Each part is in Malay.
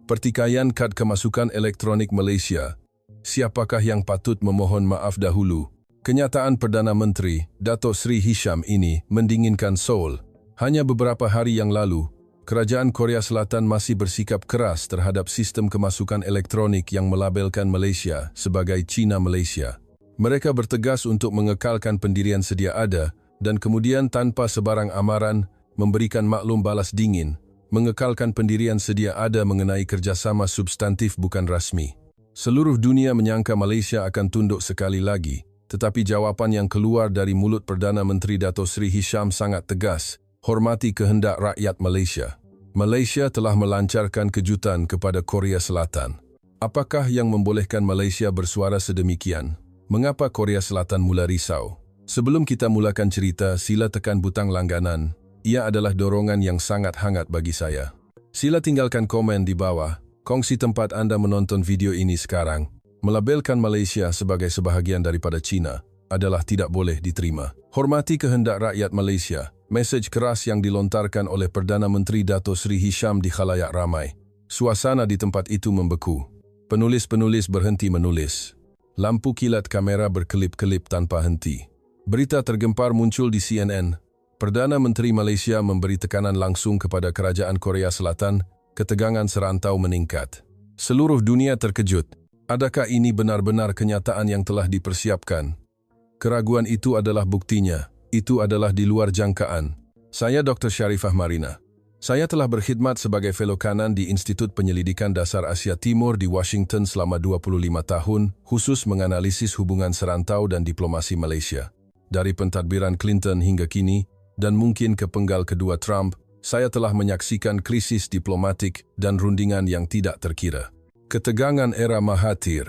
Pertikaian kad kemasukan elektronik Malaysia. Siapakah yang patut memohon maaf dahulu? Kenyataan Perdana Menteri Datuk Seri Hisham ini mendinginkan Seoul. Hanya beberapa hari yang lalu, Kerajaan Korea Selatan masih bersikap keras terhadap sistem kemasukan elektronik yang melabelkan Malaysia sebagai Cina Malaysia. Mereka bertegas untuk mengekalkan pendirian sedia ada dan kemudian tanpa sebarang amaran memberikan maklum balas dingin, mengekalkan pendirian sedia ada mengenai kerjasama substantif bukan rasmi. Seluruh dunia menyangka Malaysia akan tunduk sekali lagi, tetapi jawapan yang keluar dari mulut Perdana Menteri Datuk Seri Hisham sangat tegas, hormati kehendak rakyat Malaysia. Malaysia telah melancarkan kejutan kepada Korea Selatan. Apakah yang membolehkan Malaysia bersuara sedemikian? Mengapa Korea Selatan mula risau? Sebelum kita mulakan cerita, sila tekan butang langganan. Ia adalah dorongan yang sangat hangat bagi saya. Sila tinggalkan komen di bawah, kongsi tempat anda menonton video ini sekarang. Melabelkan Malaysia sebagai sebahagian daripada China adalah tidak boleh diterima. Hormati kehendak rakyat Malaysia. Mesej keras yang dilontarkan oleh Perdana Menteri Datuk Seri Hisham di khalayak ramai. Suasana di tempat itu membeku. Penulis-penulis berhenti menulis. Lampu kilat kamera berkelip-kelip tanpa henti. Berita tergempar muncul di CNN. Perdana Menteri Malaysia memberi tekanan langsung kepada Kerajaan Korea Selatan, ketegangan serantau meningkat. Seluruh dunia terkejut. Adakah ini benar-benar kenyataan yang telah dipersiapkan? Keraguan itu adalah buktinya. Itu adalah di luar jangkaan. Saya Dr. Sharifah Marina. Saya telah berkhidmat sebagai fellow kanan di Institut Penyelidikan Dasar Asia Timur di Washington selama 25 tahun, khusus menganalisis hubungan serantau dan diplomasi Malaysia. Dari pentadbiran Clinton hingga kini, dan mungkin kepenggal kedua Trump, saya telah menyaksikan krisis diplomatik dan rundingan yang tidak terkira. Ketegangan era Mahathir,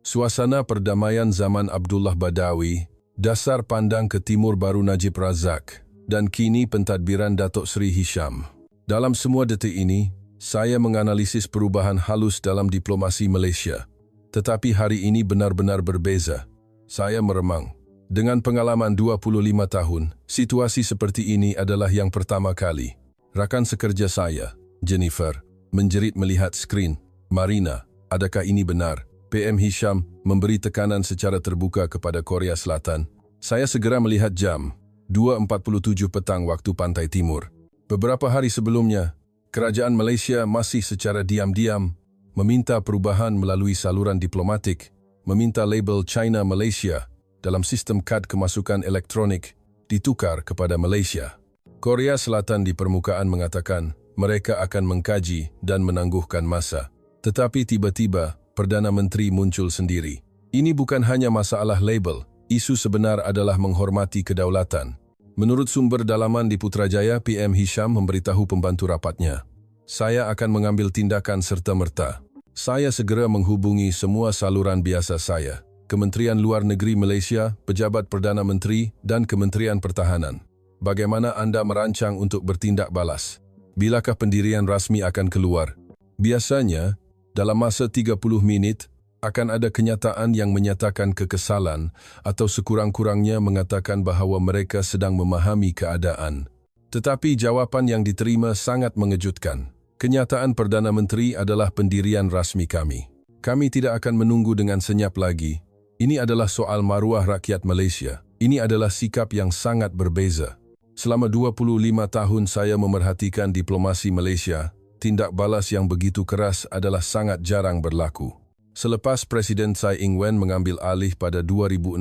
suasana perdamaian zaman Abdullah Badawi, dasar pandang ke timur baru Najib Razak, dan kini pentadbiran Datuk Seri Hisham. Dalam semua detik ini, saya menganalisis perubahan halus dalam diplomasi Malaysia. Tetapi hari ini benar-benar berbeza. Saya meremang. Dengan pengalaman 25 tahun, situasi seperti ini adalah yang pertama kali. Rakan sekerja saya, Jennifer, menjerit melihat skrin. Marina, adakah ini benar? PM Hisham memberi tekanan secara terbuka kepada Korea Selatan. Saya segera melihat jam, 2.47 petang waktu Pantai Timur. Beberapa hari sebelumnya, Kerajaan Malaysia masih secara diam-diam meminta perubahan melalui saluran diplomatik, meminta label China Malaysia dalam sistem kad kemasukan elektronik ditukar kepada Malaysia. Korea Selatan di permukaan mengatakan mereka akan mengkaji dan menangguhkan masa. Tetapi tiba-tiba, Perdana Menteri muncul sendiri. Ini bukan hanya masalah label, isu sebenar adalah menghormati kedaulatan. Menurut sumber dalaman di Putrajaya, PM Hisham memberitahu pembantu rapatnya, saya akan mengambil tindakan serta-merta. Saya segera menghubungi semua saluran biasa saya, Kementerian Luar Negeri Malaysia, Pejabat Perdana Menteri, dan Kementerian Pertahanan. Bagaimana anda merancang untuk bertindak balas? Bilakah pendirian rasmi akan keluar? Biasanya, dalam masa 30 minit, akan ada kenyataan yang menyatakan kekesalan atau sekurang-kurangnya mengatakan bahawa mereka sedang memahami keadaan. Tetapi jawapan yang diterima sangat mengejutkan. Kenyataan Perdana Menteri adalah pendirian rasmi kami. Kami tidak akan menunggu dengan senyap lagi. Ini adalah soal maruah rakyat Malaysia. Ini adalah sikap yang sangat berbeza. Selama 25 tahun saya memerhatikan diplomasi Malaysia, tindak balas yang begitu keras adalah sangat jarang berlaku. Selepas Presiden Tsai Ing-wen mengambil alih pada 2016,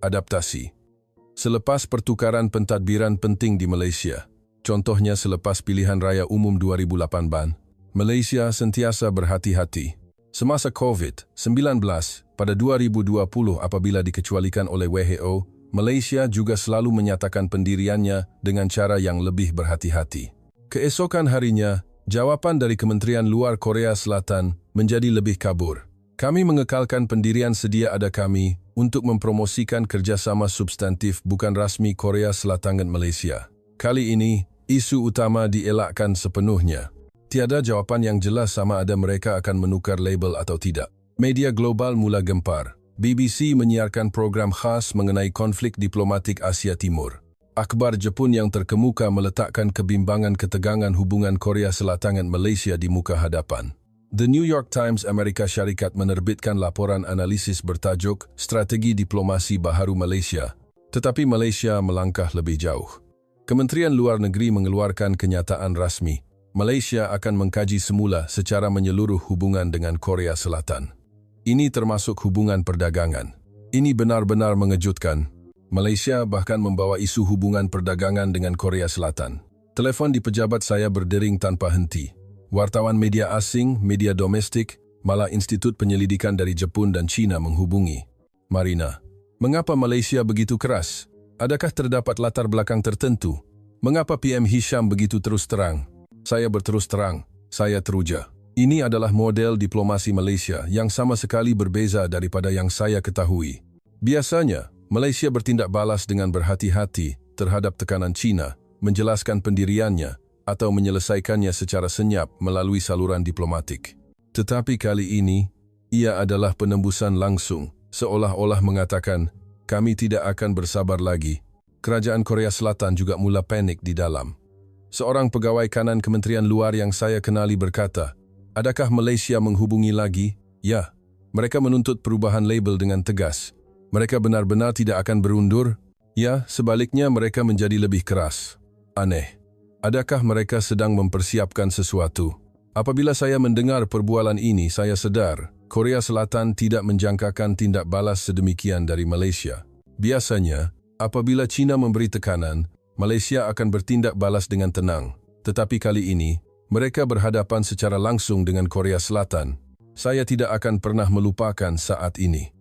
adaptasi. Selepas pertukaran pentadbiran penting di Malaysia, contohnya selepas pilihan raya umum 2018, Malaysia sentiasa berhati-hati. Semasa COVID-19 pada 2020 apabila dikecualikan oleh WHO, Malaysia juga selalu menyatakan pendiriannya dengan cara yang lebih berhati-hati. Keesokan harinya, jawapan dari Kementerian Luar Korea Selatan menjadi lebih kabur. Kami mengekalkan pendirian sedia ada kami untuk mempromosikan kerjasama substantif bukan rasmi Korea Selatan dan Malaysia. Kali ini, isu utama dielakkan sepenuhnya. Tiada jawapan yang jelas sama ada mereka akan menukar label atau tidak. Media global mula gempar. BBC menyiarkan program khas mengenai konflik diplomatik Asia Timur. Akhbar Jepun yang terkemuka meletakkan kebimbangan ketegangan hubungan Korea Selatan dan Malaysia di muka hadapan. The New York Times Amerika Syarikat menerbitkan laporan analisis bertajuk Strategi Diplomasi Baharu Malaysia, tetapi Malaysia melangkah lebih jauh. Kementerian Luar Negeri mengeluarkan kenyataan rasmi. Malaysia akan mengkaji semula secara menyeluruh hubungan dengan Korea Selatan. Ini termasuk hubungan perdagangan. Ini benar-benar mengejutkan. Malaysia bahkan membawa isu hubungan perdagangan dengan Korea Selatan. Telepon di pejabat saya berdering tanpa henti. Wartawan media asing, media domestik, malah institut penyelidikan dari Jepun dan China menghubungi. Marina, mengapa Malaysia begitu keras? Adakah terdapat latar belakang tertentu? Mengapa PM Hisham begitu terus terang? Saya berterus terang, saya teruja. Ini adalah model diplomasi Malaysia yang sama sekali berbeza daripada yang saya ketahui. Biasanya, Malaysia bertindak balas dengan berhati-hati terhadap tekanan China, menjelaskan pendiriannya atau menyelesaikannya secara senyap melalui saluran diplomatik. Tetapi kali ini, ia adalah penembusan langsung, seolah-olah mengatakan, kami tidak akan bersabar lagi. Kerajaan Korea Selatan juga mula panik di dalam. Seorang pegawai kanan Kementerian Luar yang saya kenali berkata, adakah Malaysia menghubungi lagi? Ya, mereka menuntut perubahan label dengan tegas. Mereka benar-benar tidak akan berundur? Ya, sebaliknya mereka menjadi lebih keras. Aneh. Adakah mereka sedang mempersiapkan sesuatu? Apabila saya mendengar perbualan ini, saya sedar Korea Selatan tidak menjangkakan tindak balas sedemikian dari Malaysia. Biasanya, apabila China memberi tekanan, Malaysia akan bertindak balas dengan tenang. Tetapi kali ini, mereka berhadapan secara langsung dengan Korea Selatan. Saya tidak akan pernah melupakan saat ini.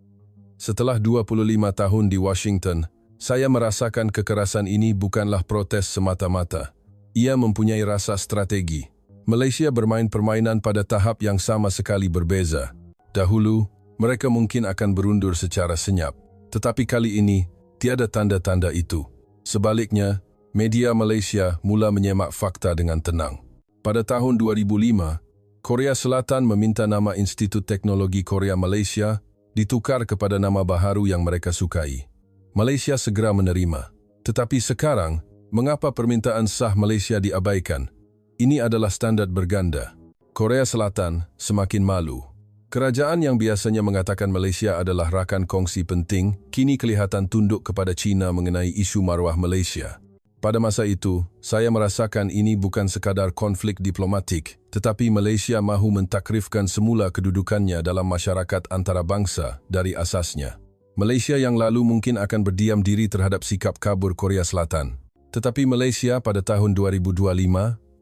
Setelah 25 tahun di Washington, saya merasakan kekerasan ini bukanlah protes semata-mata. Ia mempunyai rasa strategi. Malaysia bermain permainan pada tahap yang sama sekali berbeza. Dahulu, mereka mungkin akan berundur secara senyap. Tetapi kali ini, tiada tanda-tanda itu. Sebaliknya, media Malaysia mula menyemak fakta dengan tenang. Pada tahun 2005, Korea Selatan meminta nama Institut Teknologi Korea Malaysia ditukar kepada nama baharu yang mereka sukai. Malaysia segera menerima. Tetapi sekarang, mengapa permintaan sah Malaysia diabaikan? Ini adalah standar berganda. Korea Selatan semakin malu. Kerajaan yang biasanya mengatakan Malaysia adalah rakan kongsi penting, kini kelihatan tunduk kepada China mengenai isu maruah Malaysia. Pada masa itu, saya merasakan ini bukan sekadar konflik diplomatik, tetapi Malaysia mahu mentakrifkan semula kedudukannya dalam masyarakat antarabangsa dari asasnya. Malaysia yang lalu mungkin akan berdiam diri terhadap sikap kabur Korea Selatan. Tetapi Malaysia pada tahun 2025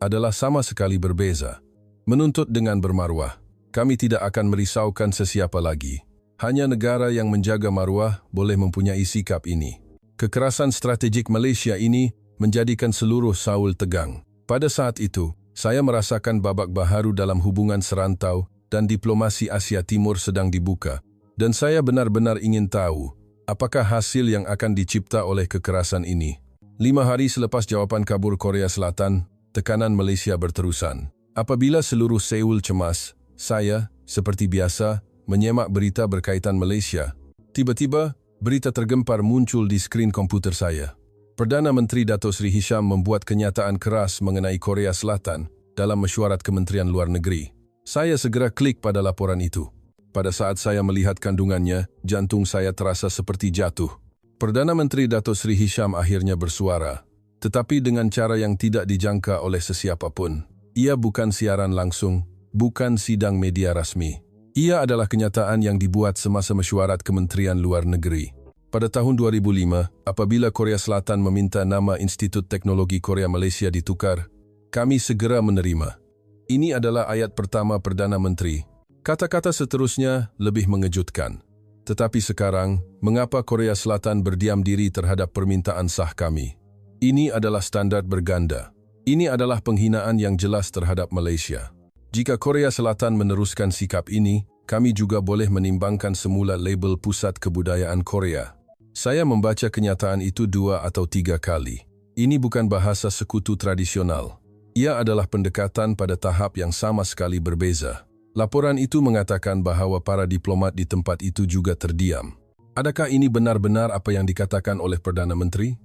adalah sama sekali berbeza. Menuntut dengan bermaruah, kami tidak akan merisaukan sesiapa lagi. Hanya negara yang menjaga maruah boleh mempunyai sikap ini. Kekerasan strategik Malaysia ini menjadikan seluruh Saul tegang. Pada saat itu, saya merasakan babak baharu dalam hubungan serantau dan diplomasi Asia Timur sedang dibuka. Dan saya benar-benar ingin tahu, apakah hasil yang akan dicipta oleh kekerasan ini. 5 hari selepas jawapan kabur Korea Selatan, tekanan Malaysia berterusan. Apabila seluruh Seoul cemas, saya, seperti biasa, menyemak berita berkaitan Malaysia. Tiba-tiba, berita tergempar muncul di skrin komputer saya. Perdana Menteri Dato' Sri Hisham membuat kenyataan keras mengenai Korea Selatan dalam mesyuarat Kementerian Luar Negeri. Saya segera klik pada laporan itu. Pada saat saya melihat kandungannya, jantung saya terasa seperti jatuh. Perdana Menteri Dato' Sri Hisham akhirnya bersuara, tetapi dengan cara yang tidak dijangka oleh sesiapapun. Ia bukan siaran langsung, bukan sidang media rasmi. Ia adalah kenyataan yang dibuat semasa mesyuarat Kementerian Luar Negeri. Pada tahun 2005, apabila Korea Selatan meminta nama Institut Teknologi Korea Malaysia ditukar, kami segera menerima. Ini adalah ayat pertama Perdana Menteri. Kata-kata seterusnya lebih mengejutkan. Tetapi sekarang, mengapa Korea Selatan berdiam diri terhadap permintaan sah kami? Ini adalah standar berganda. Ini adalah penghinaan yang jelas terhadap Malaysia. Jika Korea Selatan meneruskan sikap ini, kami juga boleh menimbangkan semula label Pusat Kebudayaan Korea. Saya membaca kenyataan itu 2 atau 3 kali. Ini bukan bahasa sekutu tradisional. Ia adalah pendekatan pada tahap yang sama sekali berbeza. Laporan itu mengatakan bahawa para diplomat di tempat itu juga terdiam. Adakah ini benar-benar apa yang dikatakan oleh Perdana Menteri?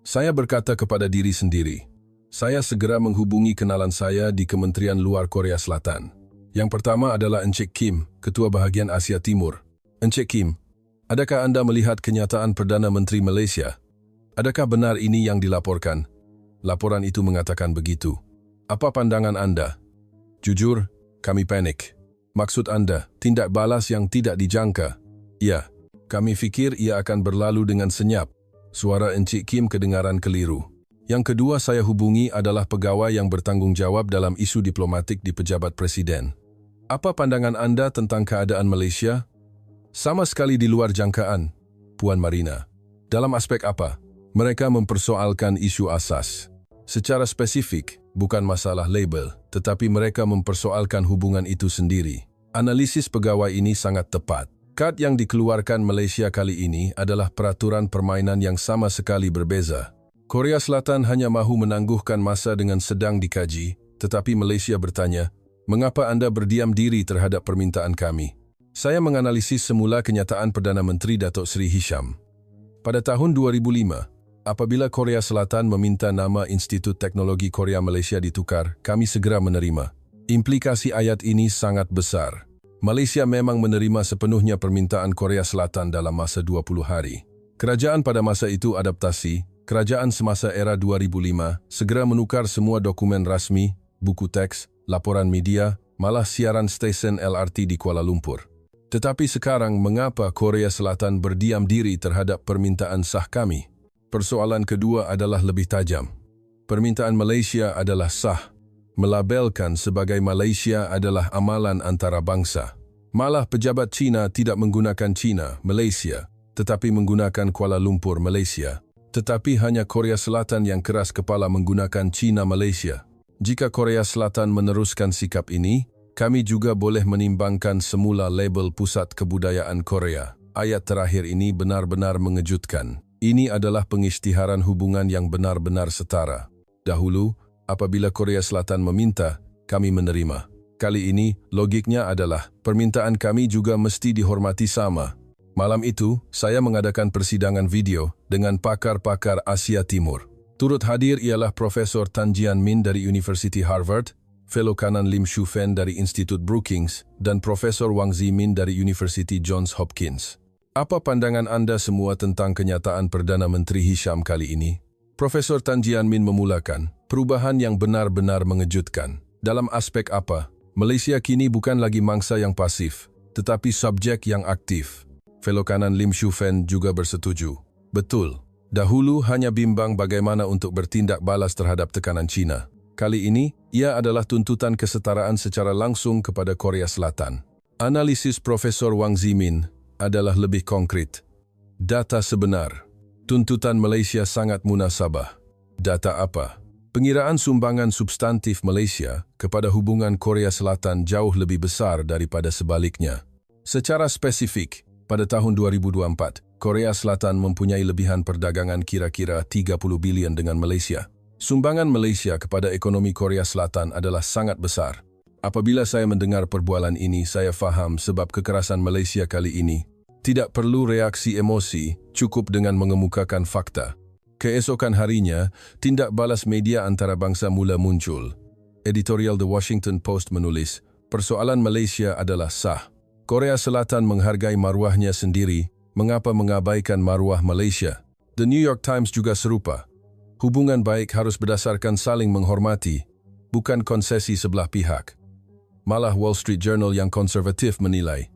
Saya berkata kepada diri sendiri, saya segera menghubungi kenalan saya di Kementerian Luar Korea Selatan. Yang pertama adalah Encik Kim, Ketua Bahagian Asia Timur. Encik Kim, adakah Anda melihat kenyataan Perdana Menteri Malaysia? Adakah benar ini yang dilaporkan? Laporan itu mengatakan begitu. Apa pandangan Anda? Jujur, kami panik. Maksud Anda, tindak balas yang tidak dijangka? Ya, kami fikir ia akan berlalu dengan senyap. Suara Encik Kim kedengaran keliru. Yang kedua saya hubungi adalah pegawai yang bertanggung jawab dalam isu diplomatik di pejabat Presiden. Apa pandangan Anda tentang keadaan Malaysia? Sama sekali di luar jangkaan, Puan Marina. Dalam aspek apa? Mereka mempersoalkan isu asas. Secara spesifik, bukan masalah label, tetapi mereka mempersoalkan hubungan itu sendiri. Analisis pegawai ini sangat tepat. Kad yang dikeluarkan Malaysia kali ini adalah peraturan permainan yang sama sekali berbeza. Korea Selatan hanya mahu menangguhkan masa dengan sedang dikaji, tetapi Malaysia bertanya, mengapa Anda berdiam diri terhadap permintaan kami? Saya menganalisis semula kenyataan Perdana Menteri Datuk Seri Hisham. Pada tahun 2005, apabila Korea Selatan meminta nama Institut Teknologi Korea Malaysia ditukar, kami segera menerima. Implikasi ayat ini sangat besar. Malaysia memang menerima sepenuhnya permintaan Korea Selatan dalam masa 20 hari. Kerajaan pada masa itu adaptasi, kerajaan semasa era 2005 segera menukar semua dokumen rasmi, buku teks, laporan media, malah siaran stesen LRT di Kuala Lumpur. Tetapi sekarang mengapa Korea Selatan berdiam diri terhadap permintaan sah kami? Persoalan kedua adalah lebih tajam. Permintaan Malaysia adalah sah. Melabelkan sebagai Malaysia adalah amalan antarabangsa. Malah pejabat Cina tidak menggunakan Cina, Malaysia, tetapi menggunakan Kuala Lumpur, Malaysia. Tetapi hanya Korea Selatan yang keras kepala menggunakan Cina, Malaysia. Jika Korea Selatan meneruskan sikap ini, kami juga boleh menimbangkan semula label Pusat Kebudayaan Korea. Ayat terakhir ini benar-benar mengejutkan. Ini adalah pengisytiharan hubungan yang benar-benar setara. Dahulu, apabila Korea Selatan meminta, kami menerima. Kali ini, logiknya adalah permintaan kami juga mesti dihormati sama. Malam itu, saya mengadakan persidangan video dengan pakar-pakar Asia Timur. Turut hadir ialah Profesor Tan Jian Min dari University Harvard, Fellow Kanan Lim Shu Fen dari Institut Brookings, dan Profesor Wang Zimin dari University Johns Hopkins. Apa pandangan Anda semua tentang kenyataan Perdana Menteri Hisham kali ini? Profesor Tan Jian Min memulakan, perubahan yang benar-benar mengejutkan. Dalam aspek apa? Malaysia kini bukan lagi mangsa yang pasif, tetapi subjek yang aktif. Fellow Kanan Lim Shu Fen juga bersetuju. Betul, dahulu hanya bimbang bagaimana untuk bertindak balas terhadap tekanan Cina. Kali ini, ia adalah tuntutan kesetaraan secara langsung kepada Korea Selatan. Analisis Profesor Wang Zimin adalah lebih konkret. Data sebenar. Tuntutan Malaysia sangat munasabah. Data apa? Pengiraan sumbangan substantif Malaysia kepada hubungan Korea Selatan jauh lebih besar daripada sebaliknya. Secara spesifik, pada tahun 2024, Korea Selatan mempunyai lebihan perdagangan kira-kira 30 bilion dengan Malaysia. Sumbangan Malaysia kepada ekonomi Korea Selatan adalah sangat besar. Apabila saya mendengar perbualan ini, saya faham sebab kekerasan Malaysia kali ini. Tidak perlu reaksi emosi, cukup dengan mengemukakan fakta. Keesokan harinya, tindak balas media antarabangsa mula muncul. Editorial The Washington Post menulis, persoalan Malaysia adalah sah. Korea Selatan menghargai maruahnya sendiri, mengapa mengabaikan maruah Malaysia? The New York Times juga serupa. Hubungan baik harus berdasarkan saling menghormati, bukan konsesi sebelah pihak. Malah Wall Street Journal yang konservatif menilai,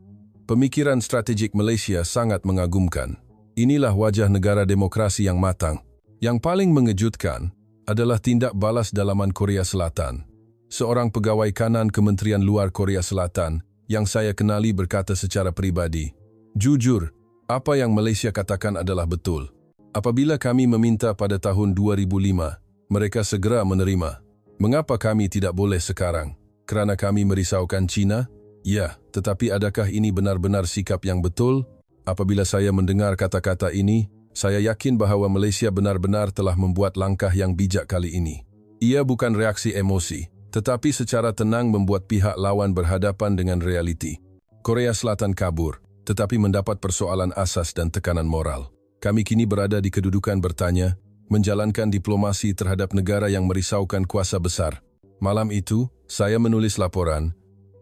pemikiran strategik Malaysia sangat mengagumkan. Inilah wajah negara demokrasi yang matang. Yang paling mengejutkan adalah tindak balas dalaman Korea Selatan. Seorang pegawai kanan Kementerian Luar Korea Selatan yang saya kenali berkata secara pribadi, jujur, apa yang Malaysia katakan adalah betul. Apabila kami meminta pada tahun 2005, mereka segera menerima. Mengapa kami tidak boleh sekarang? Kerana kami merisaukan Cina? Ya, tetapi adakah ini benar-benar sikap yang betul? Apabila saya mendengar kata-kata ini, saya yakin bahawa Malaysia benar-benar telah membuat langkah yang bijak kali ini. Ia bukan reaksi emosi, tetapi secara tenang membuat pihak lawan berhadapan dengan realiti. Korea Selatan kabur, tetapi mendapat persoalan asas dan tekanan moral. Kami kini berada di kedudukan bertanya, menjalankan diplomasi terhadap negara yang merisaukan kuasa besar. Malam itu, saya menulis laporan,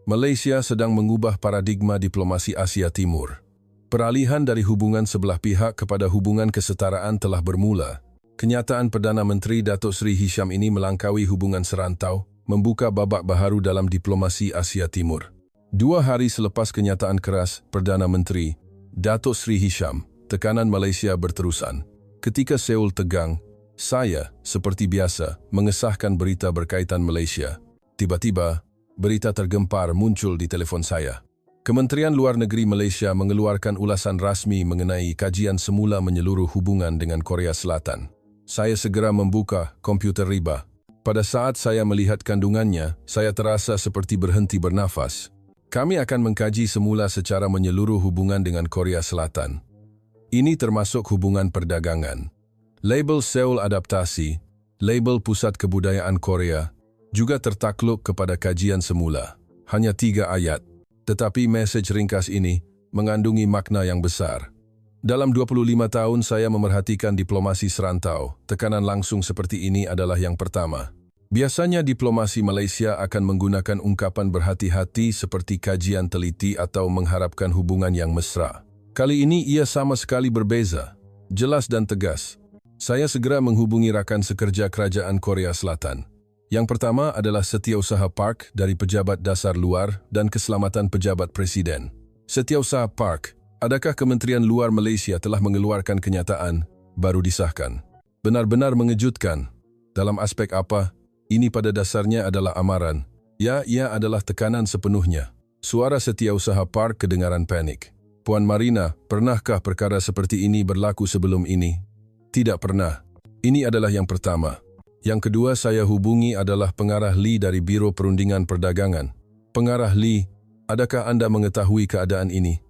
Malaysia sedang mengubah paradigma diplomasi Asia Timur. Peralihan dari hubungan sebelah pihak kepada hubungan kesetaraan telah bermula. Kenyataan Perdana Menteri Datuk Seri Hisham ini melangkaui hubungan serantau, membuka babak baharu dalam diplomasi Asia Timur. 2 hari selepas kenyataan keras Perdana Menteri Datuk Seri Hisham, tekanan Malaysia berterusan. Ketika Seoul tegang, saya, seperti biasa, mengesahkan berita berkaitan Malaysia. Tiba-tiba, berita tergempar muncul di telefon saya. Kementerian Luar Negeri Malaysia mengeluarkan ulasan rasmi mengenai kajian semula menyeluruh hubungan dengan Korea Selatan. Saya segera membuka komputer riba. Pada saat saya melihat kandungannya, saya terasa seperti berhenti bernafas. Kami akan mengkaji semula secara menyeluruh hubungan dengan Korea Selatan. Ini termasuk hubungan perdagangan. Label Seoul Adaptasi, label Pusat Kebudayaan Korea, juga tertakluk kepada kajian semula. Hanya 3 ayat, tetapi mesej ringkas ini mengandungi makna yang besar. Dalam 25 tahun saya memerhatikan diplomasi serantau, tekanan langsung seperti ini adalah yang pertama. Biasanya diplomasi Malaysia akan menggunakan ungkapan berhati-hati seperti kajian teliti atau mengharapkan hubungan yang mesra. Kali ini ia sama sekali berbeza, jelas dan tegas. Saya segera menghubungi rakan sekerja Kerajaan Korea Selatan. Yang pertama adalah Setiausaha Park dari Pejabat Dasar Luar dan Keselamatan Pejabat Presiden. Setiausaha Park, adakah Kementerian Luar Malaysia telah mengeluarkan kenyataan baru disahkan? Benar-benar mengejutkan. Dalam aspek apa? Ini pada dasarnya adalah amaran. Ya, ia adalah tekanan sepenuhnya. Suara Setiausaha Park kedengaran panik. Puan Marina, pernahkah perkara seperti ini berlaku sebelum ini? Tidak pernah. Ini adalah yang pertama. Yang kedua saya hubungi adalah Pengarah Lee dari Biro Perundingan Perdagangan. Pengarah Lee, adakah Anda mengetahui keadaan ini?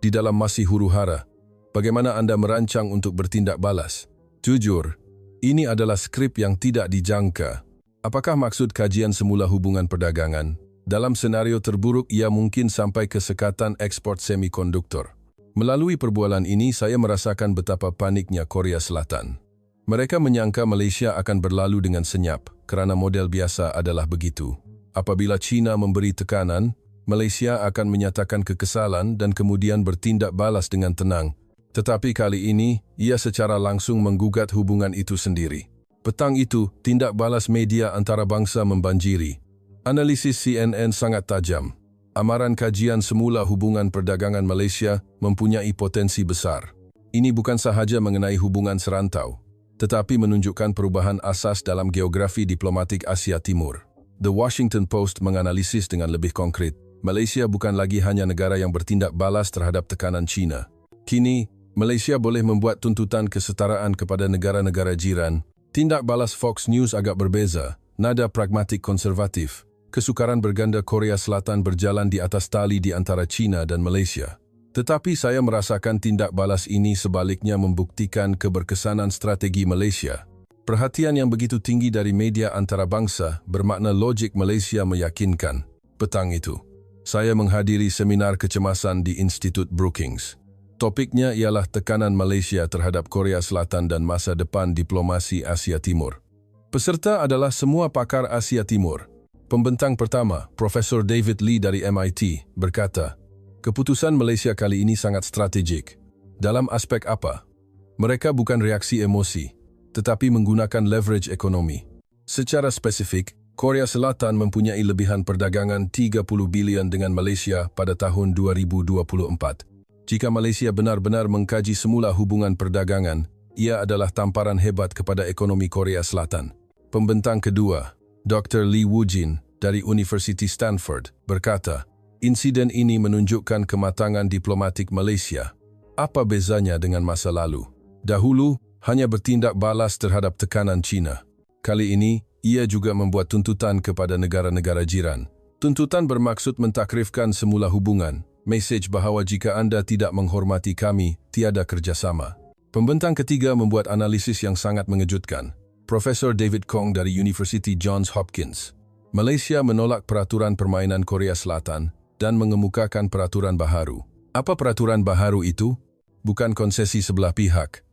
Di dalam masih huru-hara, bagaimana Anda merancang untuk bertindak balas? Jujur, ini adalah skrip yang tidak dijangka. Apakah maksud kajian semula hubungan perdagangan? Dalam senario terburuk ia mungkin sampai ke sekatan ekspor semikonduktor. Melalui perbualan ini saya merasakan betapa paniknya Korea Selatan. Mereka menyangka Malaysia akan berlalu dengan senyap, kerana model biasa adalah begitu. Apabila China memberi tekanan, Malaysia akan menyatakan kekesalan dan kemudian bertindak balas dengan tenang. Tetapi kali ini, ia secara langsung menggugat hubungan itu sendiri. Petang itu, tindak balas media antarabangsa membanjiri. Analisis CNN sangat tajam. Amaran kajian semula hubungan perdagangan Malaysia mempunyai potensi besar. Ini bukan sahaja mengenai hubungan serantau, tetapi menunjukkan perubahan asas dalam geografi diplomatik Asia Timur. The Washington Post menganalisis dengan lebih konkret, Malaysia bukan lagi hanya negara yang bertindak balas terhadap tekanan China. Kini, Malaysia boleh membuat tuntutan kesetaraan kepada negara-negara jiran. Tindak balas Fox News agak berbeza, nada pragmatik konservatif. Kesukaran berganda Korea Selatan berjalan di atas tali di antara China dan Malaysia. Tetapi saya merasakan tindak balas ini sebaliknya membuktikan keberkesanan strategi Malaysia. Perhatian yang begitu tinggi dari media antarabangsa bermakna logik Malaysia meyakinkan. Petang itu, saya menghadiri seminar kecemasan di Institut Brookings. Topiknya ialah tekanan Malaysia terhadap Korea Selatan dan masa depan diplomasi Asia Timur. Peserta adalah semua pakar Asia Timur. Pembentang pertama, Profesor David Lee dari MIT, berkata, keputusan Malaysia kali ini sangat strategik. Dalam aspek apa? Mereka bukan reaksi emosi, tetapi menggunakan leverage ekonomi. Secara spesifik, Korea Selatan mempunyai lebihan perdagangan 30 bilion dengan Malaysia pada tahun 2024. Jika Malaysia benar-benar mengkaji semula hubungan perdagangan, ia adalah tamparan hebat kepada ekonomi Korea Selatan. Pembentang kedua, Dr. Lee Woo-jin dari University Stanford berkata, insiden ini menunjukkan kematangan diplomatik Malaysia. Apa bezanya dengan masa lalu? Dahulu, hanya bertindak balas terhadap tekanan China. Kali ini, ia juga membuat tuntutan kepada negara-negara jiran. Tuntutan bermaksud mentakrifkan semula hubungan, mesej bahawa jika Anda tidak menghormati kami, tiada kerjasama. Pembentang ketiga membuat analisis yang sangat mengejutkan. Profesor David Kong dari University Johns Hopkins. Malaysia menolak peraturan permainan Korea Selatan dan mengemukakan peraturan baharu. Apa peraturan baharu itu? Bukan konsesi sebelah pihak.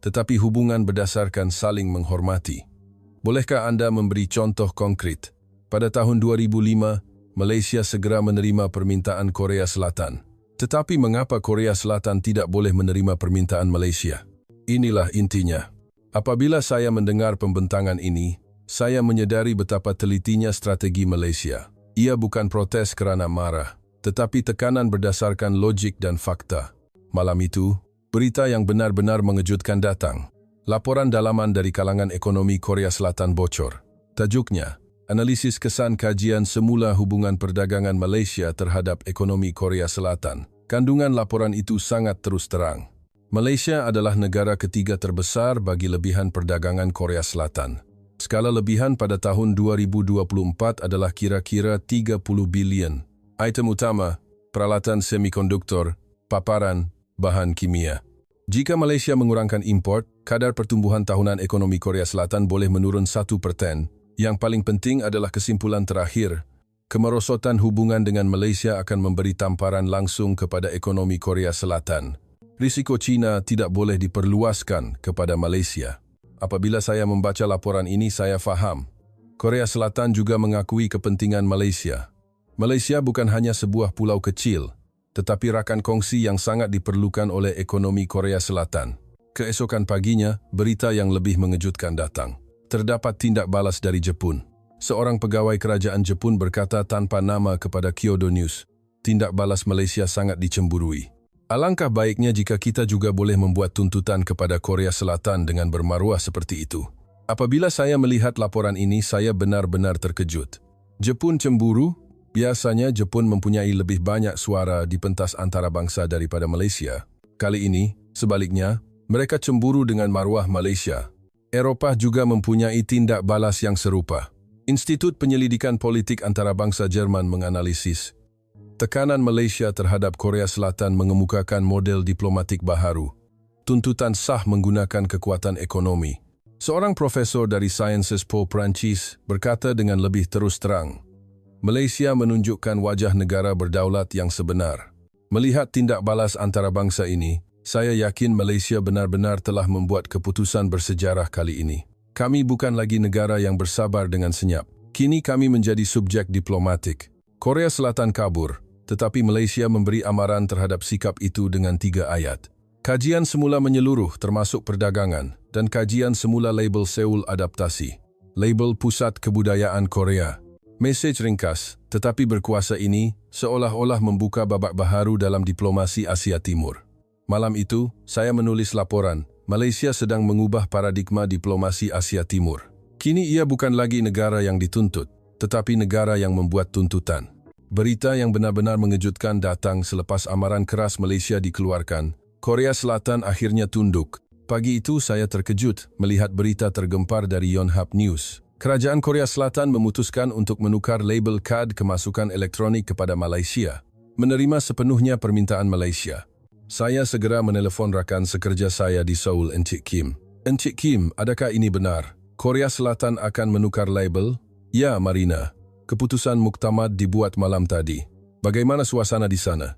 tetapi hubungan berdasarkan saling menghormati. Bolehkah anda memberi contoh konkret? Pada tahun 2005, Malaysia segera menerima permintaan Korea Selatan. Tetapi mengapa Korea Selatan tidak boleh menerima permintaan Malaysia? Inilah intinya. Apabila saya mendengar pembentangan ini, saya menyadari betapa telitinya strategi Malaysia. Ia bukan protes kerana marah, tetapi tekanan berdasarkan logik dan fakta. Malam itu, berita yang benar-benar mengejutkan datang. Laporan dalaman dari kalangan ekonomi Korea Selatan bocor. Tajuknya, Analisis Kesan Kajian Semula Hubungan Perdagangan Malaysia terhadap Ekonomi Korea Selatan. Kandungan laporan itu sangat terus terang. Malaysia adalah negara ketiga terbesar bagi lebihan perdagangan Korea Selatan. Skala lebihan pada tahun 2024 adalah kira-kira 30 bilion. Item utama, peralatan semikonduktor, paparan, bahan kimia. Jika Malaysia mengurangkan import, kadar pertumbuhan tahunan ekonomi Korea Selatan boleh menurun 1%. Yang paling penting adalah kesimpulan terakhir. Kemerosotan hubungan dengan Malaysia akan memberi tamparan langsung kepada ekonomi Korea Selatan. Risiko China tidak boleh diperluaskan kepada Malaysia. Apabila saya membaca laporan ini, saya faham. Korea Selatan juga mengakui kepentingan Malaysia. Malaysia bukan hanya sebuah pulau kecil, tetapi rakan kongsi yang sangat diperlukan oleh ekonomi Korea Selatan. Keesokan paginya, berita yang lebih mengejutkan datang. Terdapat tindak balas dari Jepun. Seorang pegawai kerajaan Jepun berkata tanpa nama kepada Kyodo News, tindak balas Malaysia sangat dicemburui. Alangkah baiknya jika kita juga boleh membuat tuntutan kepada Korea Selatan dengan bermaruah seperti itu. Apabila saya melihat laporan ini, saya benar-benar terkejut. Jepun cemburu? Biasanya Jepun mempunyai lebih banyak suara di pentas antarabangsa daripada Malaysia. Kali ini, sebaliknya, mereka cemburu dengan maruah Malaysia. Eropah juga mempunyai tindak balas yang serupa. Institut Penyelidikan Politik Antarabangsa Jerman menganalisis tekanan Malaysia terhadap Korea Selatan mengemukakan model diplomatik baharu. Tuntutan sah menggunakan kekuatan ekonomi. Seorang profesor dari Sciences Po Perancis berkata dengan lebih terus terang, Malaysia menunjukkan wajah negara berdaulat yang sebenar. Melihat tindak balas antarabangsa ini, saya yakin Malaysia benar-benar telah membuat keputusan bersejarah kali ini. Kami bukan lagi negara yang bersabar dengan senyap. Kini kami menjadi subjek diplomatik. Korea Selatan kabur, tetapi Malaysia memberi amaran terhadap sikap itu dengan 3 ayat. Kajian semula menyeluruh termasuk perdagangan dan kajian semula label Seoul adaptasi. Label Pusat Kebudayaan Korea. Mesej ringkas, tetapi berkuasa ini seolah-olah membuka babak baharu dalam diplomasi Asia Timur. Malam itu, saya menulis laporan, Malaysia sedang mengubah paradigma diplomasi Asia Timur. Kini ia bukan lagi negara yang dituntut, tetapi negara yang membuat tuntutan. Berita yang benar-benar mengejutkan datang selepas amaran keras Malaysia dikeluarkan. Korea Selatan akhirnya tunduk. Pagi itu saya terkejut melihat berita tergempar dari Yonhap News. Kerajaan Korea Selatan memutuskan untuk menukar label kad kemasukan elektronik kepada Malaysia, menerima sepenuhnya permintaan Malaysia. Saya segera menelepon rakan sekerja saya di Seoul, Encik Kim. Encik Kim, adakah ini benar? Korea Selatan akan menukar label? Ya, Marina. Keputusan muktamad dibuat malam tadi. Bagaimana suasana di sana?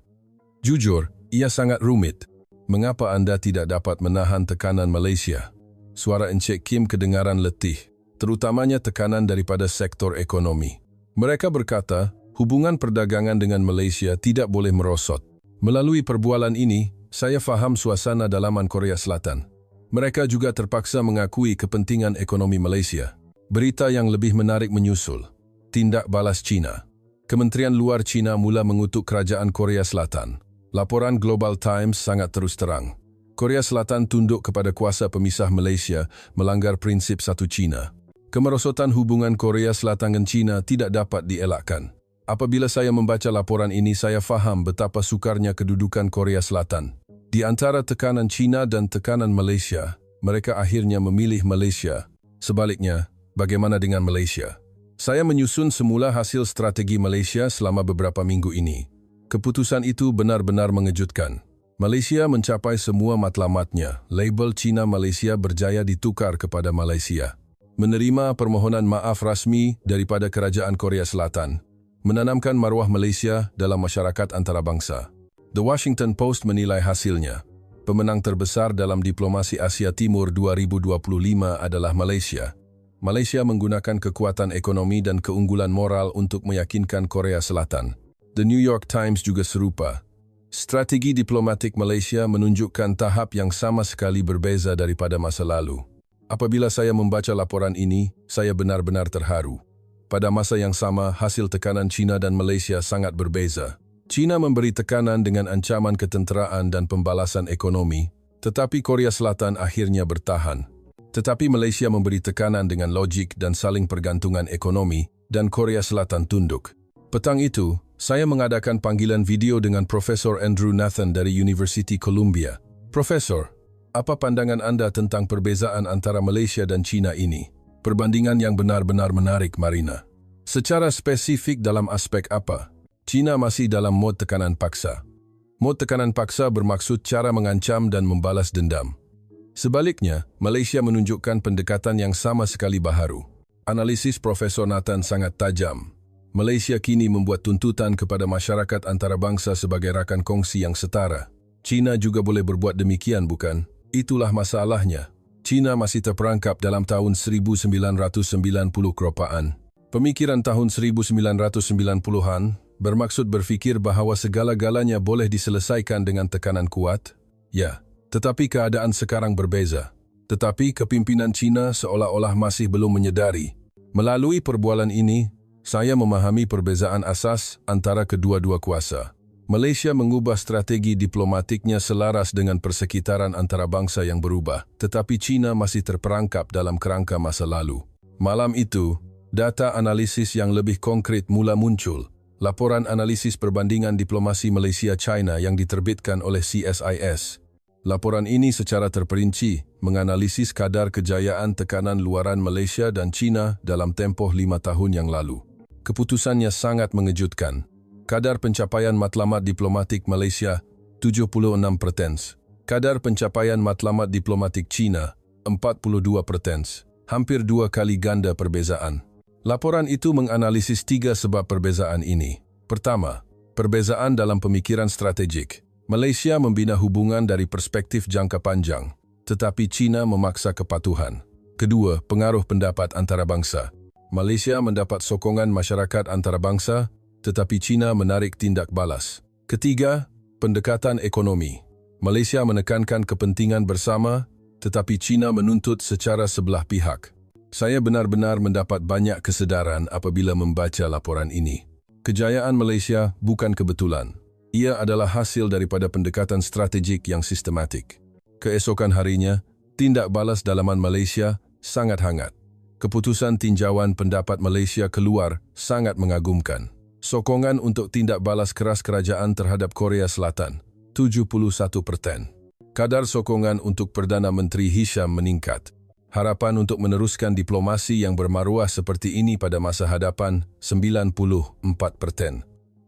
Jujur, ia sangat rumit. Mengapa anda tidak dapat menahan tekanan Malaysia? Suara Encik Kim kedengaran letih, terutamanya tekanan daripada sektor ekonomi. Mereka berkata, hubungan perdagangan dengan Malaysia tidak boleh merosot. Melalui perbualan ini, saya faham suasana dalaman Korea Selatan. Mereka juga terpaksa mengakui kepentingan ekonomi Malaysia. Berita yang lebih menarik menyusul. Tindak balas China. Kementerian Luar China mula mengutuk kerajaan Korea Selatan. Laporan Global Times sangat terus terang. Korea Selatan tunduk kepada kuasa pemisah Malaysia, melanggar prinsip satu China. Kemerosotan hubungan Korea Selatan dengan China tidak dapat dielakkan. Apabila saya membaca laporan ini, saya faham betapa sukarnya kedudukan Korea Selatan. Di antara tekanan China dan tekanan Malaysia, mereka akhirnya memilih Malaysia. Sebaliknya, bagaimana dengan Malaysia? Saya menyusun semula hasil strategi Malaysia selama beberapa minggu ini. Keputusan itu benar-benar mengejutkan. Malaysia mencapai semua matlamatnya. Label China Malaysia berjaya ditukar kepada Malaysia. Menerima permohonan maaf rasmi daripada kerajaan Korea Selatan. Menanamkan maruah Malaysia dalam masyarakat antarabangsa. The Washington Post menilai hasilnya. pemenang terbesar dalam diplomasi Asia Timur 2025 adalah Malaysia. Malaysia menggunakan kekuatan ekonomi dan keunggulan moral untuk meyakinkan Korea Selatan. The New York Times juga serupa. Strategi diplomatik Malaysia menunjukkan tahap yang sama sekali berbeza daripada masa lalu. Apabila saya membaca laporan ini, saya benar-benar terharu. Pada masa yang sama, hasil tekanan China dan Malaysia sangat berbeza. China memberi tekanan dengan ancaman ketenteraan dan pembalasan ekonomi, tetapi Korea Selatan akhirnya bertahan. Tetapi Malaysia memberi tekanan dengan logik dan saling pergantungan ekonomi, dan Korea Selatan tunduk. Petang itu, saya mengadakan panggilan video dengan Profesor Andrew Nathan dari University Columbia. Profesor, apa pandangan Anda tentang perbezaan antara Malaysia dan China ini? Perbandingan yang benar-benar menarik, Marina. Secara spesifik dalam aspek apa? China masih dalam mod tekanan paksa. Mod tekanan paksa bermaksud cara mengancam dan membalas dendam. Sebaliknya, Malaysia menunjukkan pendekatan yang sama sekali baharu. Analisis Profesor Nathan sangat tajam. Malaysia kini membuat tuntutan kepada masyarakat antarabangsa sebagai rakan kongsi yang setara. China juga boleh berbuat demikian, bukan? Itulah masalahnya. China masih terperangkap dalam tahun 1990 keropaan. Pemikiran tahun 1990-an bermaksud berfikir bahawa segala-galanya boleh diselesaikan dengan tekanan kuat. Ya, tetapi keadaan sekarang berbeza. Tetapi kepimpinan China seolah-olah masih belum menyedari. Melalui perbualan ini, saya memahami perbezaan asas antara kedua-dua kuasa. Malaysia mengubah strategi diplomatiknya selaras dengan persekitaran antarabangsa yang berubah, tetapi China masih terperangkap dalam kerangka masa lalu. Malam itu, data analisis yang lebih konkret mula muncul. Laporan analisis perbandingan diplomasi Malaysia-China yang diterbitkan oleh CSIS. Laporan ini secara terperinci menganalisis kadar kejayaan tekanan luaran Malaysia dan China dalam tempoh 5 tahun yang lalu. Keputusannya sangat mengejutkan. Kadar pencapaian matlamat diplomatik Malaysia 76%. Kadar pencapaian matlamat diplomatik China 42%. Hampir 2 kali ganda perbezaan. Laporan itu menganalisis 3 sebab perbezaan ini. Pertama, perbezaan dalam pemikiran strategik. Malaysia membina hubungan dari perspektif jangka panjang, tetapi China memaksa kepatuhan. Kedua, pengaruh pendapat antarabangsa. Malaysia mendapat sokongan masyarakat antarabangsa, tetapi China menarik tindak balas. Ketiga, pendekatan ekonomi. Malaysia menekankan kepentingan bersama, tetapi China menuntut secara sebelah pihak. Saya benar-benar mendapat banyak kesedaran apabila membaca laporan ini. Kejayaan Malaysia bukan kebetulan. Ia adalah hasil daripada pendekatan strategik yang sistematik. Keesokan harinya, tindak balas dalaman Malaysia sangat hangat. Keputusan tinjauan pendapat Malaysia keluar sangat mengagumkan. Sokongan untuk tindak balas keras kerajaan terhadap Korea Selatan, 71%. Kadar sokongan untuk Perdana Menteri Hisham meningkat. Harapan untuk meneruskan diplomasi yang bermaruah seperti ini pada masa hadapan, 94%.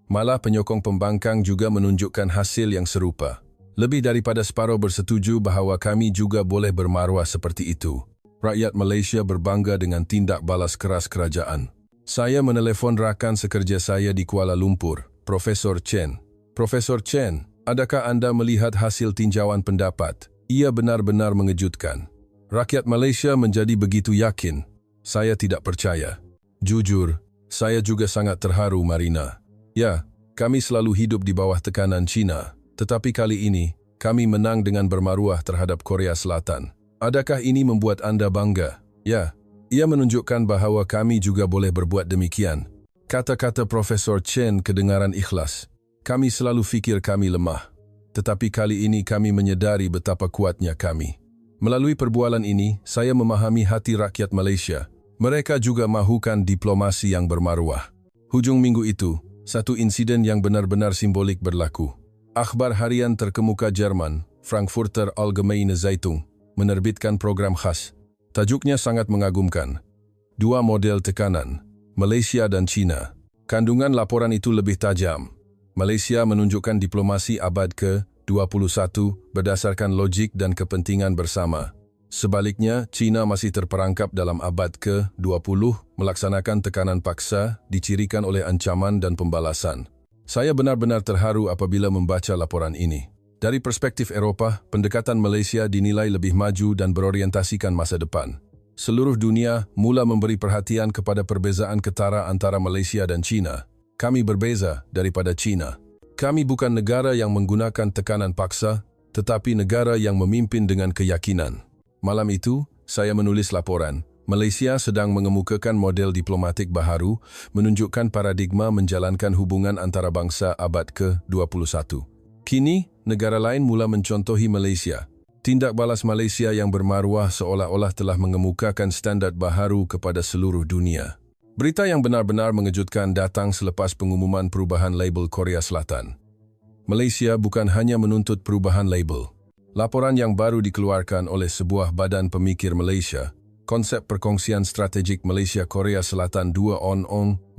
Malah penyokong pembangkang juga menunjukkan hasil yang serupa. Lebih daripada separuh bersetuju bahawa kami juga boleh bermaruah seperti itu. Rakyat Malaysia berbangga dengan tindak balas keras kerajaan. Saya menelepon rakan sekerja saya di Kuala Lumpur, Profesor Chen. Profesor Chen, adakah Anda melihat hasil tinjauan pendapat? Ia benar-benar mengejutkan. Rakyat Malaysia menjadi begitu yakin. Saya tidak percaya. Jujur, saya juga sangat terharu, Marina. Ya, kami selalu hidup di bawah tekanan China, tetapi kali ini, kami menang dengan bermaruah terhadap Korea Selatan. Adakah ini membuat Anda bangga? Ya. Ia menunjukkan bahawa kami juga boleh berbuat demikian. Kata-kata Profesor Chen kedengaran ikhlas. Kami selalu fikir kami lemah. Tetapi kali ini kami menyedari betapa kuatnya kami. Melalui perbualan ini, saya memahami hati rakyat Malaysia. Mereka juga mahukan diplomasi yang bermaruah. Hujung minggu itu, satu insiden yang benar-benar simbolik berlaku. Akhbar harian terkemuka Jerman, Frankfurter Allgemeine Zeitung, menerbitkan program khas. Tajuknya sangat mengagumkan. 2 model tekanan, Malaysia dan China. Kandungan laporan itu lebih tajam. Malaysia menunjukkan diplomasi abad ke-21 berdasarkan logik dan kepentingan bersama. Sebaliknya, China masih terperangkap dalam abad ke-20 melaksanakan tekanan paksa dicirikan oleh ancaman dan pembalasan. Saya benar-benar terharu apabila membaca laporan ini. Dari perspektif Eropah, pendekatan Malaysia dinilai lebih maju dan berorientasikan masa depan. Seluruh dunia mula memberi perhatian kepada perbezaan ketara antara Malaysia dan China. Kami berbeza daripada China. Kami bukan negara yang menggunakan tekanan paksa, tetapi negara yang memimpin dengan keyakinan. Malam itu, saya menulis laporan. Malaysia sedang mengemukakan model diplomatik baharu, menunjukkan paradigma menjalankan hubungan antarabangsa abad ke-21. Kini, negara lain mula mencontohi Malaysia. Tindak balas Malaysia yang bermaruah seolah-olah telah mengemukakan standard baharu kepada seluruh dunia. Berita yang benar-benar mengejutkan datang selepas pengumuman perubahan label Korea Selatan. Malaysia bukan hanya menuntut perubahan label. Laporan yang baru dikeluarkan oleh sebuah badan pemikir Malaysia, Konsep Perkongsian Strategik Malaysia-Korea Selatan 2 On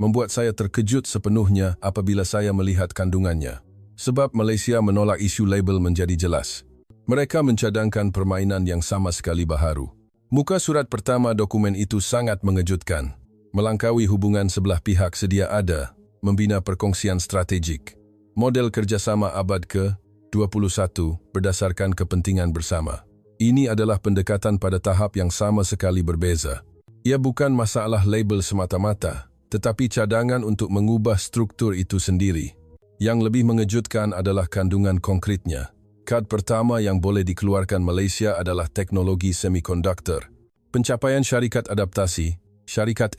membuat saya terkejut sepenuhnya apabila saya melihat kandungannya. Sebab Malaysia menolak isu label menjadi jelas. Mereka mencadangkan permainan yang sama sekali baharu. Muka surat pertama dokumen itu sangat mengejutkan. Melangkaui hubungan sebelah pihak sedia ada, membina perkongsian strategik. Model kerjasama abad ke-21 berdasarkan kepentingan bersama. Ini adalah pendekatan pada tahap yang sama sekali berbeza. Ia bukan masalah label semata-mata, tetapi cadangan untuk mengubah struktur itu sendiri. Yang lebih mengejutkan adalah kandungan konkretnya. Kad pertama yang boleh dikeluarkan Malaysia adalah teknologi semikonduktor. Pencapaian syarikat adaptasi, syarikat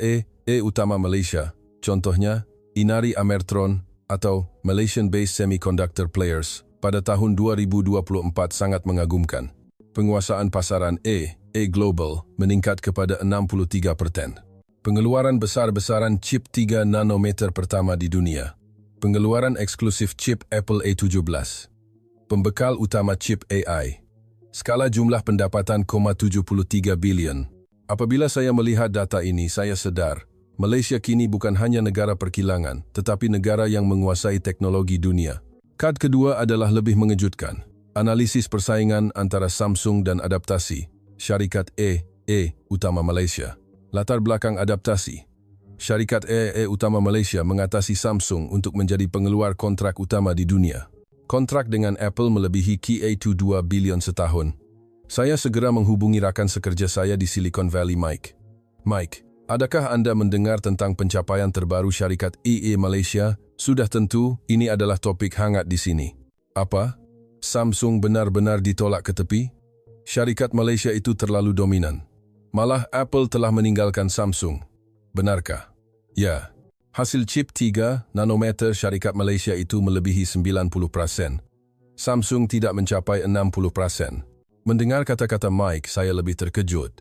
Utama Malaysia, contohnya Inari Amertron atau Malaysian-based Semiconductor Players, pada tahun 2024 sangat mengagumkan. Penguasaan pasaran Global meningkat kepada 63%. Pengeluaran besar-besaran chip 3 nanometer pertama di dunia. Pengeluaran eksklusif chip Apple A17. Pembekal utama chip AI. Skala jumlah pendapatan 0,73 bilion. Apabila saya melihat data ini, saya sedar, Malaysia kini bukan hanya negara perkilangan, tetapi negara yang menguasai teknologi dunia. Kad kedua adalah lebih mengejutkan. Analisis persaingan antara Samsung dan adaptasi. Syarikat Utama Malaysia. Latar belakang adaptasi. Syarikat Utama Malaysia mengatasi Samsung untuk menjadi pengeluar kontrak utama di dunia. Kontrak dengan Apple melebihi Ki-2 bilion setahun. Saya segera menghubungi rakan sekerja saya di Silicon Valley, Mike. Mike, adakah Anda mendengar tentang pencapaian terbaru syarikat Malaysia? Sudah tentu, ini adalah topik hangat di sini. Apa? Samsung benar-benar ditolak ke tepi? Syarikat Malaysia itu terlalu dominan. Malah Apple telah meninggalkan Samsung. Benarkah? Ya. Hasil chip 3 nanometer syarikat Malaysia itu melebihi 90%. Samsung tidak mencapai 60%. Mendengar kata-kata Mike, saya lebih terkejut.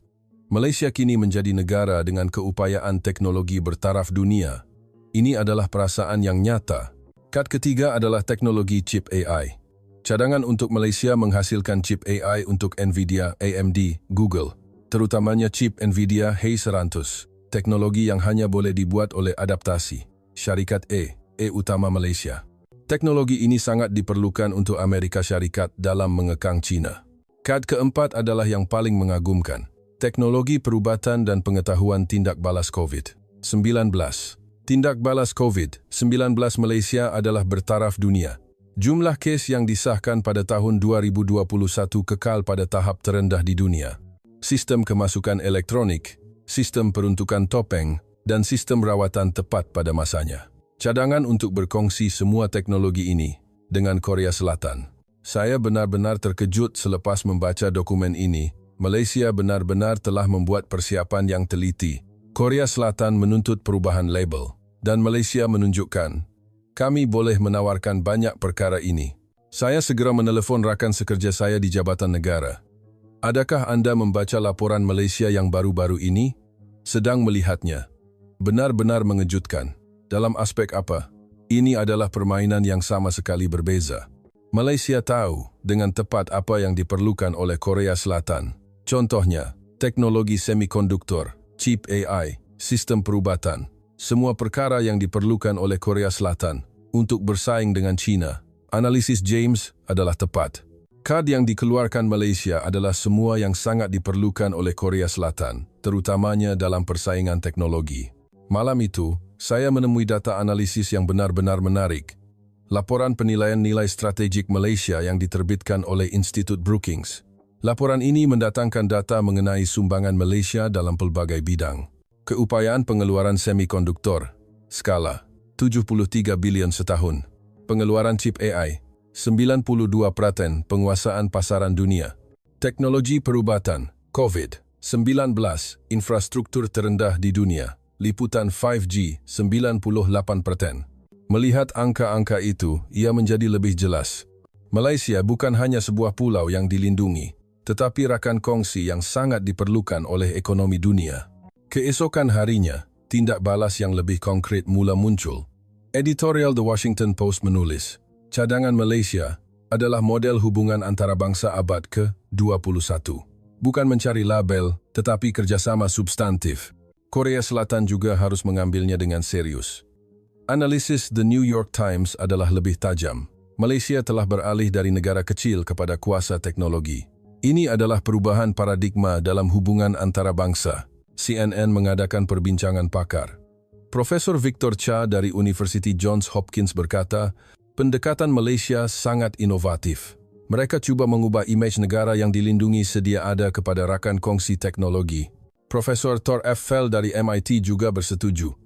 Malaysia kini menjadi negara dengan keupayaan teknologi bertaraf dunia. Ini adalah perasaan yang nyata. Kad ketiga adalah teknologi chip AI. Cadangan untuk Malaysia menghasilkan chip AI untuk Nvidia, AMD, Google. Terutamanya chip Nvidia H100. Teknologi yang hanya boleh dibuat oleh adaptasi. Syarikat Utama Malaysia. Teknologi ini sangat diperlukan untuk Amerika Syarikat dalam mengekang China. Kad keempat adalah yang paling mengagumkan. Teknologi perubatan dan pengetahuan tindak balas COVID-19. Tindak balas COVID-19 Malaysia adalah bertaraf dunia. Jumlah kes yang disahkan pada tahun 2021 kekal pada tahap terendah di dunia. Sistem kemasukan elektronik, sistem peruntukan topeng, dan sistem rawatan tepat pada masanya. Cadangan untuk berkongsi semua teknologi ini dengan Korea Selatan. Saya benar-benar terkejut selepas membaca dokumen ini. Malaysia benar-benar telah membuat persiapan yang teliti. Korea Selatan menuntut perubahan label, dan Malaysia menunjukkan, kami boleh menawarkan banyak perkara ini. Saya segera menelepon rakan sekerja saya di Jabatan Negara. Adakah Anda membaca laporan Malaysia yang baru-baru ini? Sedang melihatnya. Benar-benar mengejutkan. Dalam aspek apa? Ini adalah permainan yang sama sekali berbeza. Malaysia tahu dengan tepat apa yang diperlukan oleh Korea Selatan. Contohnya, teknologi semikonduktor, chip AI, sistem perubatan. Semua perkara yang diperlukan oleh Korea Selatan untuk bersaing dengan China. Analisis James adalah tepat. Kad yang dikeluarkan Malaysia adalah semua yang sangat diperlukan oleh Korea Selatan, terutamanya dalam persaingan teknologi. Malam itu, saya menemui data analisis yang benar-benar menarik. laporan penilaian nilai strategik Malaysia yang diterbitkan oleh Institut Brookings. Laporan ini mendatangkan data mengenai sumbangan Malaysia dalam pelbagai bidang. Keupayaan pengeluaran semikonduktor, skala 73 bilion setahun. Pengeluaran chip AI, 92%, penguasaan pasaran dunia. Teknologi perubatan, COVID-19, infrastruktur terendah di dunia. Liputan 5G, 98%. Melihat angka-angka itu, ia menjadi lebih jelas. Malaysia bukan hanya sebuah pulau yang dilindungi, tetapi rakan kongsi yang sangat diperlukan oleh ekonomi dunia. Keesokan harinya, tindak balas yang lebih konkret mula muncul. Editorial The Washington Post menulis, cadangan Malaysia adalah model hubungan antarabangsa abad ke-21. Bukan mencari label, tetapi kerjasama substantif. Korea Selatan juga harus mengambilnya dengan serius. Analisis The New York Times adalah lebih tajam. Malaysia telah beralih dari negara kecil kepada kuasa teknologi. Ini adalah perubahan paradigma dalam hubungan antarabangsa. CNN mengadakan perbincangan pakar. Profesor Victor Cha dari University Johns Hopkins berkata, pendekatan Malaysia sangat inovatif. Mereka cuba mengubah imej negara yang dilindungi sedia ada kepada rakan kongsi teknologi. Profesor Thor F. Fell dari MIT juga bersetuju.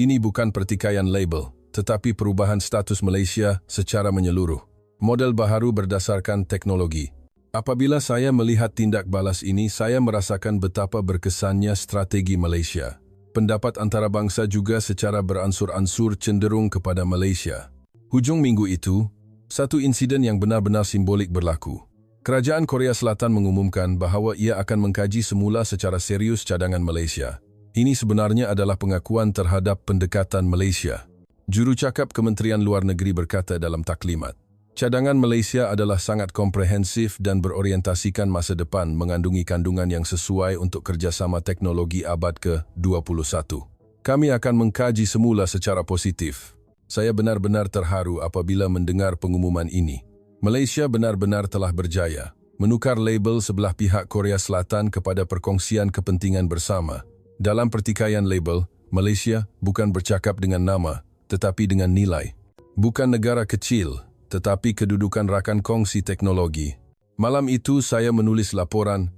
Ini bukan pertikaian label, tetapi perubahan status Malaysia secara menyeluruh. Model baharu berdasarkan teknologi. Apabila saya melihat tindak balas ini, saya merasakan betapa berkesannya strategi Malaysia. Pendapat antarabangsa juga secara beransur-ansur cenderung kepada Malaysia. Hujung minggu itu, satu insiden yang benar-benar simbolik berlaku. Kerajaan Korea Selatan mengumumkan bahawa ia akan mengkaji semula secara serius cadangan Malaysia. Ini sebenarnya adalah pengakuan terhadap pendekatan Malaysia. Jurucakap Kementerian Luar Negeri berkata dalam taklimat, cadangan Malaysia adalah sangat komprehensif dan berorientasikan masa depan mengandungi kandungan yang sesuai untuk kerjasama teknologi abad ke-21. Kami akan mengkaji semula secara positif. Saya benar-benar terharu apabila mendengar pengumuman ini. Malaysia benar-benar telah berjaya menukar label sebelah pihak Korea Selatan kepada perkongsian kepentingan bersama. Dalam pertikaian label, Malaysia bukan bercakap dengan nama, tetapi dengan nilai. Bukan negara kecil, tetapi kedudukan rakan kongsi teknologi. Malam itu saya menulis laporan,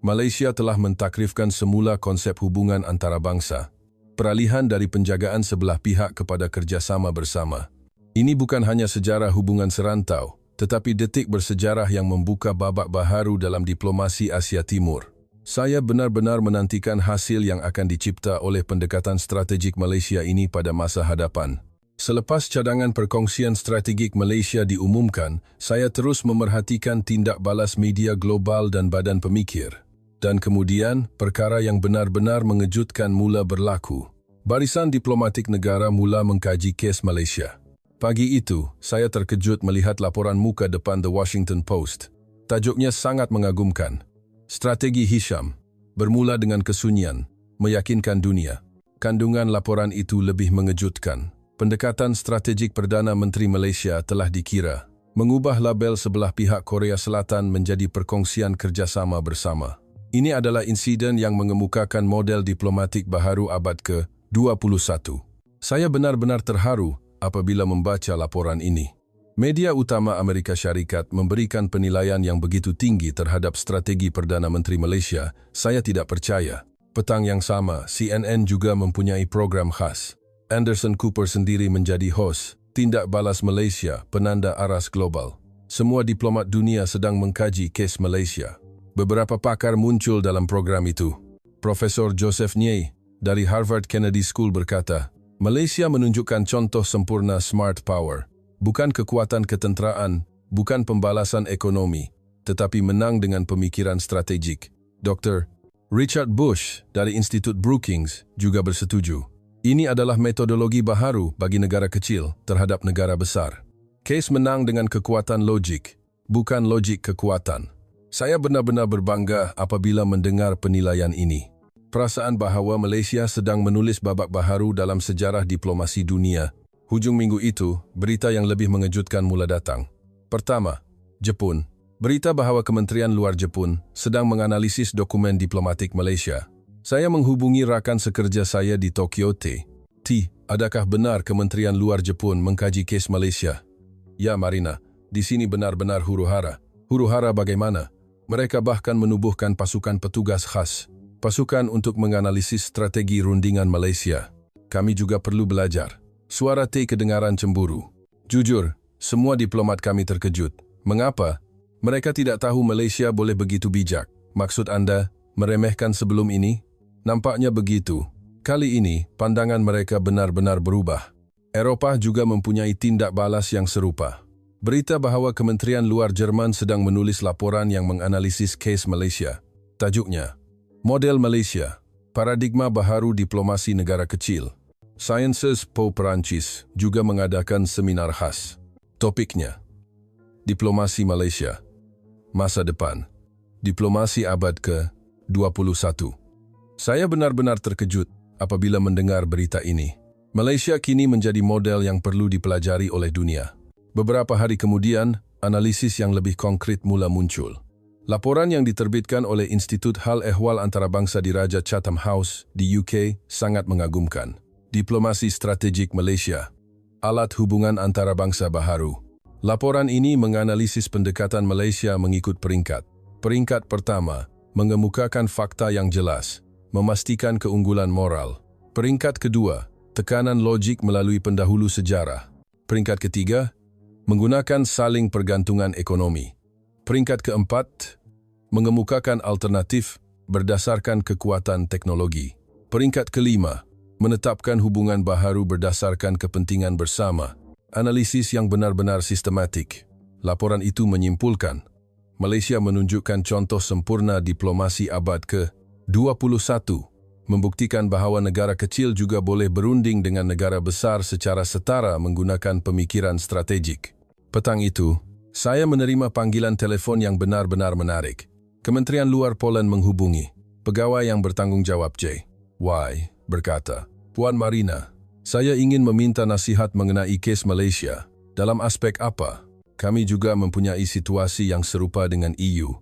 Malaysia telah mentakrifkan semula konsep hubungan antarabangsa. Peralihan dari penjagaan sebelah pihak kepada kerjasama bersama. Ini bukan hanya sejarah hubungan serantau, tetapi detik bersejarah yang membuka babak baharu dalam diplomasi Asia Timur. Saya benar-benar menantikan hasil yang akan dicipta oleh pendekatan strategik Malaysia ini pada masa hadapan. Selepas cadangan perkongsian strategik Malaysia diumumkan, saya terus memerhatikan tindak balas media global dan badan pemikir. Dan kemudian, perkara yang benar-benar mengejutkan mula berlaku. Barisan diplomatik negara mula mengkaji kes Malaysia. Pagi itu, saya terkejut melihat laporan muka depan The Washington Post. Tajuknya sangat mengagumkan. Strategi Hisham, bermula dengan kesunyian, meyakinkan dunia. Kandungan laporan itu lebih mengejutkan. Pendekatan strategik Perdana Menteri Malaysia telah dikira mengubah label sebelah pihak Korea Selatan menjadi perkongsian kerjasama bersama. Ini adalah insiden yang mengemukakan model diplomatik baharu abad ke-21. Saya benar-benar terharu apabila membaca laporan ini. Media utama Amerika Syarikat memberikan penilaian yang begitu tinggi terhadap strategi Perdana Menteri Malaysia. Saya tidak percaya. Petang yang sama, CNN juga mempunyai program khas. Anderson Cooper sendiri menjadi hos, tindak balas Malaysia, penanda aras global. Semua diplomat dunia sedang mengkaji kes Malaysia. Beberapa pakar muncul dalam program itu. Profesor Joseph Nye dari Harvard Kennedy School berkata, Malaysia menunjukkan contoh sempurna smart power. Bukan kekuatan ketenteraan, bukan pembalasan ekonomi, tetapi menang dengan pemikiran strategik. Dr. Richard Bush dari Institut Brookings juga bersetuju. Ini adalah metodologi baharu bagi negara kecil terhadap negara besar. Kes menang dengan kekuatan logik, bukan logik kekuatan. Saya benar-benar berbangga apabila mendengar penilaian ini. Perasaan bahawa Malaysia sedang menulis babak baharu dalam sejarah diplomasi dunia. Hujung minggu itu, berita yang lebih mengejutkan mula datang. Pertama, Jepun. Berita bahawa Kementerian Luar Jepun sedang menganalisis dokumen diplomatik Malaysia. Saya menghubungi rakan sekerja saya di Tokyo T. Adakah benar Kementerian Luar Jepun mengkaji kes Malaysia? Ya Marina, di sini benar-benar huru-hara. Huru-hara bagaimana? Mereka bahkan menubuhkan pasukan petugas khas. Pasukan untuk menganalisis strategi rundingan Malaysia. Kami juga perlu belajar. Suara T kedengaran cemburu. Jujur, semua diplomat kami terkejut. Mengapa? Mereka tidak tahu Malaysia boleh begitu bijak. Maksud Anda, meremehkan sebelum ini? Nampaknya begitu. Kali ini, pandangan mereka benar-benar berubah. Eropah juga mempunyai tindak balas yang serupa. Berita bahawa Kementerian Luar Jerman sedang menulis laporan yang menganalisis kes Malaysia. Tajuknya, Model Malaysia, Paradigma Baharu Diplomasi Negara Kecil. Sciences Po Perancis juga mengadakan seminar khas. Topiknya, Diplomasi Malaysia, Masa Depan, Diplomasi Abad ke-21. Saya benar-benar terkejut apabila mendengar berita ini. Malaysia kini menjadi model yang perlu dipelajari oleh dunia. Beberapa hari kemudian, analisis yang lebih konkret mula muncul. Laporan yang diterbitkan oleh Institut Hal Ehwal Antarabangsa di Raja Chatham House di UK sangat mengagumkan. Diplomasi Strategik Malaysia, Alat Hubungan Antarabangsa Baharu. Laporan ini menganalisis pendekatan Malaysia mengikut peringkat. Peringkat pertama, mengemukakan fakta yang jelas, memastikan keunggulan moral. Peringkat kedua, tekanan logik melalui pendahulu sejarah. Peringkat ketiga, menggunakan saling pergantungan ekonomi. Peringkat keempat, mengemukakan alternatif berdasarkan kekuatan teknologi. Peringkat kelima, menetapkan hubungan baharu berdasarkan kepentingan bersama. Analisis yang benar-benar sistematik. Laporan itu menyimpulkan, Malaysia menunjukkan contoh sempurna diplomasi abad ke-21, membuktikan bahawa negara kecil juga boleh berunding dengan negara besar secara setara menggunakan pemikiran strategik. Petang itu, saya menerima panggilan telefon yang benar-benar menarik. Kementerian Luar Poland menghubungi. Pegawai yang bertanggung jawab J.Y. berkata, Puan Marina, saya ingin meminta nasihat mengenai kes Malaysia. Dalam aspek apa? Kami juga mempunyai situasi yang serupa dengan EU.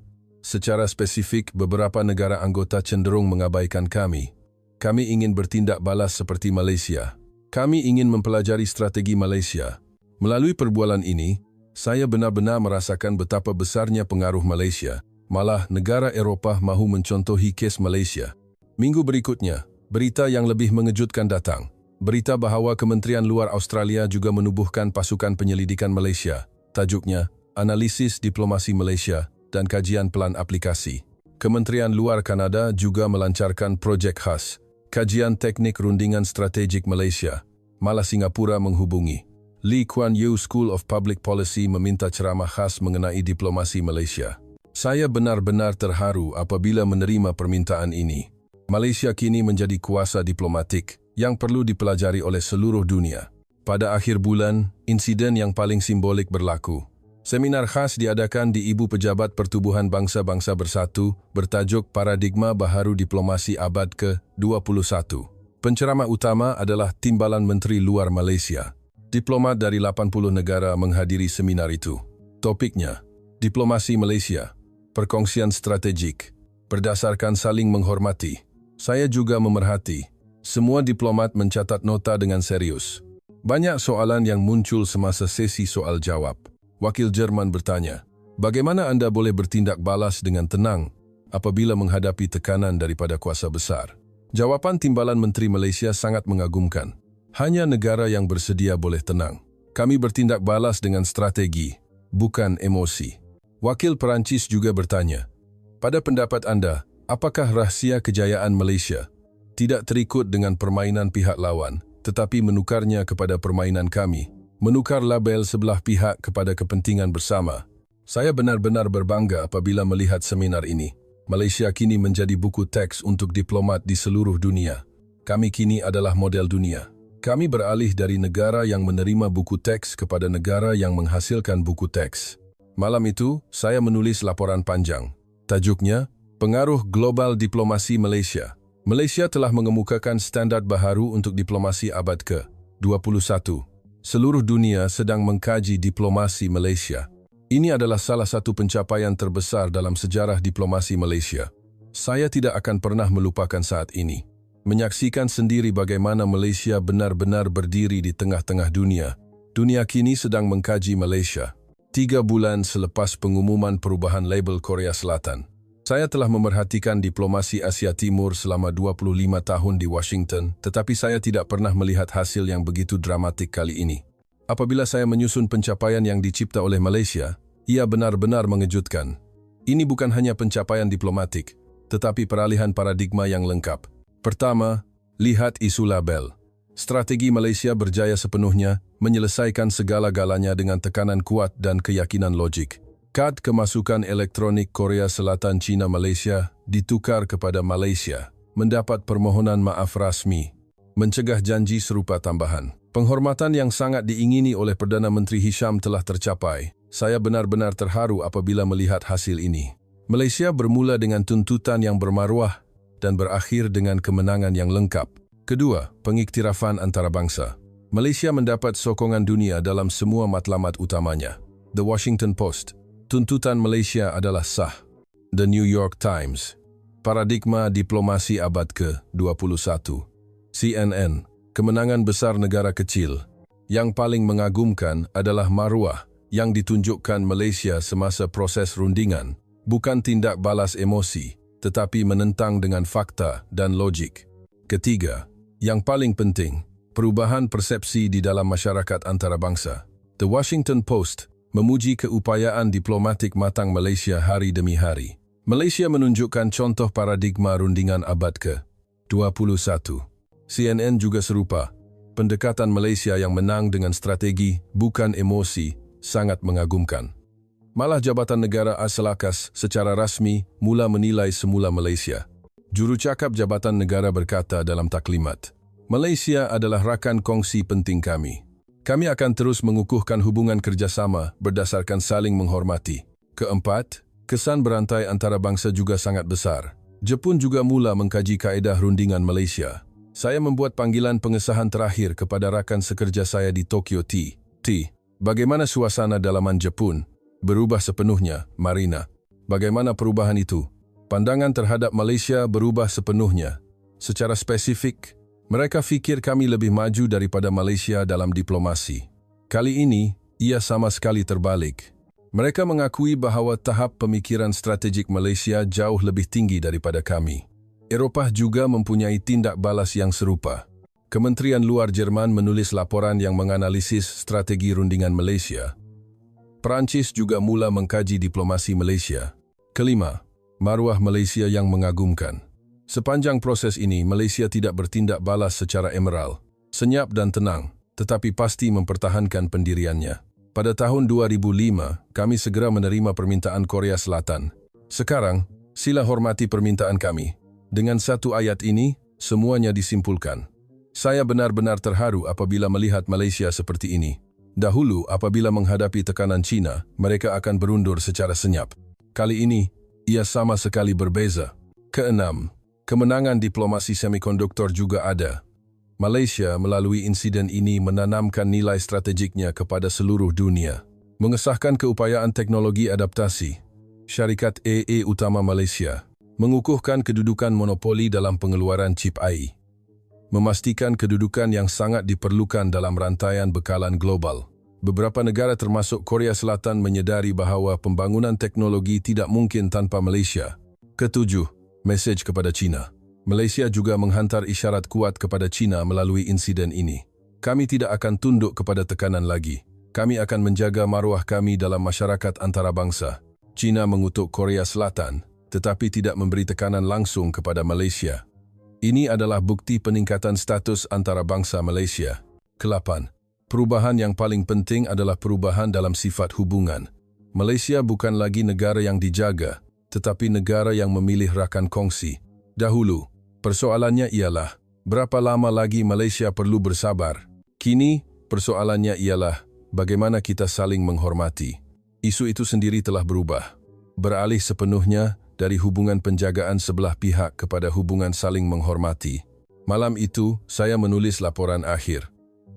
Secara spesifik, beberapa negara anggota cenderung mengabaikan kami. Kami ingin bertindak balas seperti Malaysia. Kami ingin mempelajari strategi Malaysia. Melalui perbualan ini, saya benar-benar merasakan betapa besarnya pengaruh Malaysia. Malah negara Eropah mahu mencontohi kes Malaysia. Minggu berikutnya, berita yang lebih mengejutkan datang. Berita bahawa Kementerian Luar Australia juga menubuhkan pasukan penyelidikan Malaysia. Tajuknya, Analisis Diplomasi Malaysia dan Kajian Pelan Aplikasi. Kementerian Luar Kanada juga melancarkan projek khas, Kajian Teknik Rundingan Strategik Malaysia. Malah Singapura menghubungi. Lee Kuan Yew School of Public Policy meminta ceramah khas mengenai diplomasi Malaysia. Saya benar-benar terharu apabila menerima permintaan ini. Malaysia kini menjadi kuasa diplomatik yang perlu dipelajari oleh seluruh dunia. Pada akhir bulan, insiden yang paling simbolik berlaku. Seminar khas diadakan di Ibu Pejabat Pertubuhan Bangsa-Bangsa Bersatu bertajuk Paradigma Baharu Diplomasi Abad ke-21. Penceramah utama adalah Timbalan Menteri Luar Malaysia. Diplomat dari 80 negara menghadiri seminar itu. Topiknya, Diplomasi Malaysia, Perkongsian Strategik, berdasarkan saling menghormati. Saya juga memerhati. Semua diplomat mencatat nota dengan serius. Banyak soalan yang muncul semasa sesi soal jawab. Wakil Jerman bertanya, bagaimana Anda boleh bertindak balas dengan tenang apabila menghadapi tekanan daripada kuasa besar? Jawapan Timbalan Menteri Malaysia sangat mengagumkan. Hanya negara yang bersedia boleh tenang. Kami bertindak balas dengan strategi, bukan emosi. Wakil Perancis juga bertanya, pada pendapat Anda, apakah rahsia kejayaan Malaysia tidak terikut dengan permainan pihak lawan, tetapi menukarnya kepada permainan kami, menukar label sebelah pihak kepada kepentingan bersama? Saya benar-benar berbangga apabila melihat seminar ini. Malaysia kini menjadi buku teks untuk diplomat di seluruh dunia. Kami kini adalah model dunia. Kami beralih dari negara yang menerima buku teks kepada negara yang menghasilkan buku teks. Malam itu, saya menulis laporan panjang. Tajuknya, Pengaruh Global Diplomasi Malaysia. Malaysia telah mengemukakan standar baharu untuk diplomasi abad ke-21. Seluruh dunia sedang mengkaji diplomasi Malaysia. Ini adalah salah satu pencapaian terbesar dalam sejarah diplomasi Malaysia. Saya tidak akan pernah melupakan saat ini. Menyaksikan sendiri bagaimana Malaysia benar-benar berdiri di tengah-tengah dunia, Dunia kini sedang mengkaji Malaysia. 3 bulan selepas pengumuman perubahan label Korea Selatan, saya telah memerhatikan diplomasi Asia Timur selama 25 tahun di Washington, tetapi saya tidak pernah melihat hasil yang begitu dramatik kali ini. Apabila saya menyusun pencapaian yang dicipta oleh Malaysia, ia benar-benar mengejutkan. Ini bukan hanya pencapaian diplomatik, tetapi peralihan paradigma yang lengkap. Pertama, lihat isu label. Strategi Malaysia berjaya sepenuhnya menyelesaikan segala-galanya dengan tekanan kuat dan keyakinan logik. Kad kemasukan elektronik Korea Selatan China Malaysia ditukar kepada Malaysia, mendapat permohonan maaf rasmi, mencegah janji serupa tambahan. Penghormatan yang sangat diingini oleh Perdana Menteri Hisham telah tercapai. Saya benar-benar terharu apabila melihat hasil ini. Malaysia bermula dengan tuntutan yang bermaruah dan berakhir dengan kemenangan yang lengkap. Kedua, pengiktirafan antarabangsa. Malaysia mendapat sokongan dunia dalam semua matlamat utamanya. The Washington Post, tuntutan Malaysia adalah sah. The New York Times, paradigma diplomasi abad ke-21. CNN, kemenangan besar negara kecil. Yang paling mengagumkan adalah maruah yang ditunjukkan Malaysia semasa proses rundingan, bukan tindak balas emosi, tetapi menentang dengan fakta dan logik. Ketiga, yang paling penting, perubahan persepsi di dalam masyarakat antarabangsa. The Washington Post memuji keupayaan diplomatik matang Malaysia hari demi hari. Malaysia menunjukkan contoh paradigma rundingan abad ke-21. CNN juga serupa. Pendekatan Malaysia yang menang dengan strategi, bukan emosi, sangat mengagumkan. Malah Jabatan Negara Asalakas secara rasmi mula menilai semula Malaysia. Jurucakap Jabatan Negara berkata dalam taklimat, Malaysia adalah rakan kongsi penting kami. Kami akan terus mengukuhkan hubungan kerjasama berdasarkan saling menghormati. Keempat, kesan berantai antarabangsa juga sangat besar. Jepun juga mula mengkaji kaedah rundingan Malaysia. Saya membuat panggilan pengesahan terakhir kepada rakan sekerja saya di Tokyo T. Bagaimana suasana dalaman Jepun? Berubah sepenuhnya, Marina. Bagaimana perubahan itu? Pandangan terhadap Malaysia berubah sepenuhnya. Secara spesifik, mereka fikir kami lebih maju daripada Malaysia dalam diplomasi. Kali ini, ia sama sekali terbalik. Mereka mengakui bahawa tahap pemikiran strategik Malaysia jauh lebih tinggi daripada kami. Eropah juga mempunyai tindak balas yang serupa. Kementerian Luar Jerman menulis laporan yang menganalisis strategi rundingan Malaysia. Perancis juga mula mengkaji diplomasi Malaysia. Kelima, maruah Malaysia yang mengagumkan. Sepanjang proses ini, Malaysia tidak bertindak balas secara emeral, senyap dan tenang, tetapi pasti mempertahankan pendiriannya. Pada tahun 2005, kami segera menerima permintaan Korea Selatan. Sekarang, sila hormati permintaan kami. Dengan satu ayat ini, semuanya disimpulkan. Saya benar-benar terharu apabila melihat Malaysia seperti ini. Dahulu, apabila menghadapi tekanan China, mereka akan berundur secara senyap. Kali ini, ia sama sekali berbeza. Keenam, kemenangan diplomasi semikonduktor juga ada. Malaysia melalui insiden ini menanamkan nilai strategiknya kepada seluruh dunia. Mengesahkan keupayaan teknologi adaptasi. Syarikat AA utama Malaysia mengukuhkan kedudukan monopoli dalam pengeluaran chip AI. Memastikan kedudukan yang sangat diperlukan dalam rantaian bekalan global. Beberapa negara termasuk Korea Selatan menyedari bahawa pembangunan teknologi tidak mungkin tanpa Malaysia. Ketujuh, mesej kepada China. Malaysia juga menghantar isyarat kuat kepada China melalui insiden ini. Kami tidak akan tunduk kepada tekanan lagi. Kami akan menjaga maruah kami dalam masyarakat antarabangsa. China mengutuk Korea Selatan, tetapi tidak memberi tekanan langsung kepada Malaysia. Ini adalah bukti peningkatan status antarabangsa Malaysia. Kelapan, perubahan yang paling penting adalah perubahan dalam sifat hubungan. Malaysia bukan lagi negara yang dijaga, tetapi negara yang memilih rakan kongsi. Dahulu, persoalannya ialah, berapa lama lagi Malaysia perlu bersabar? Kini, persoalannya ialah, bagaimana kita saling menghormati. Isu itu sendiri telah berubah. Beralih sepenuhnya dari hubungan penjagaan sebelah pihak kepada hubungan saling menghormati. Malam itu, saya menulis laporan akhir.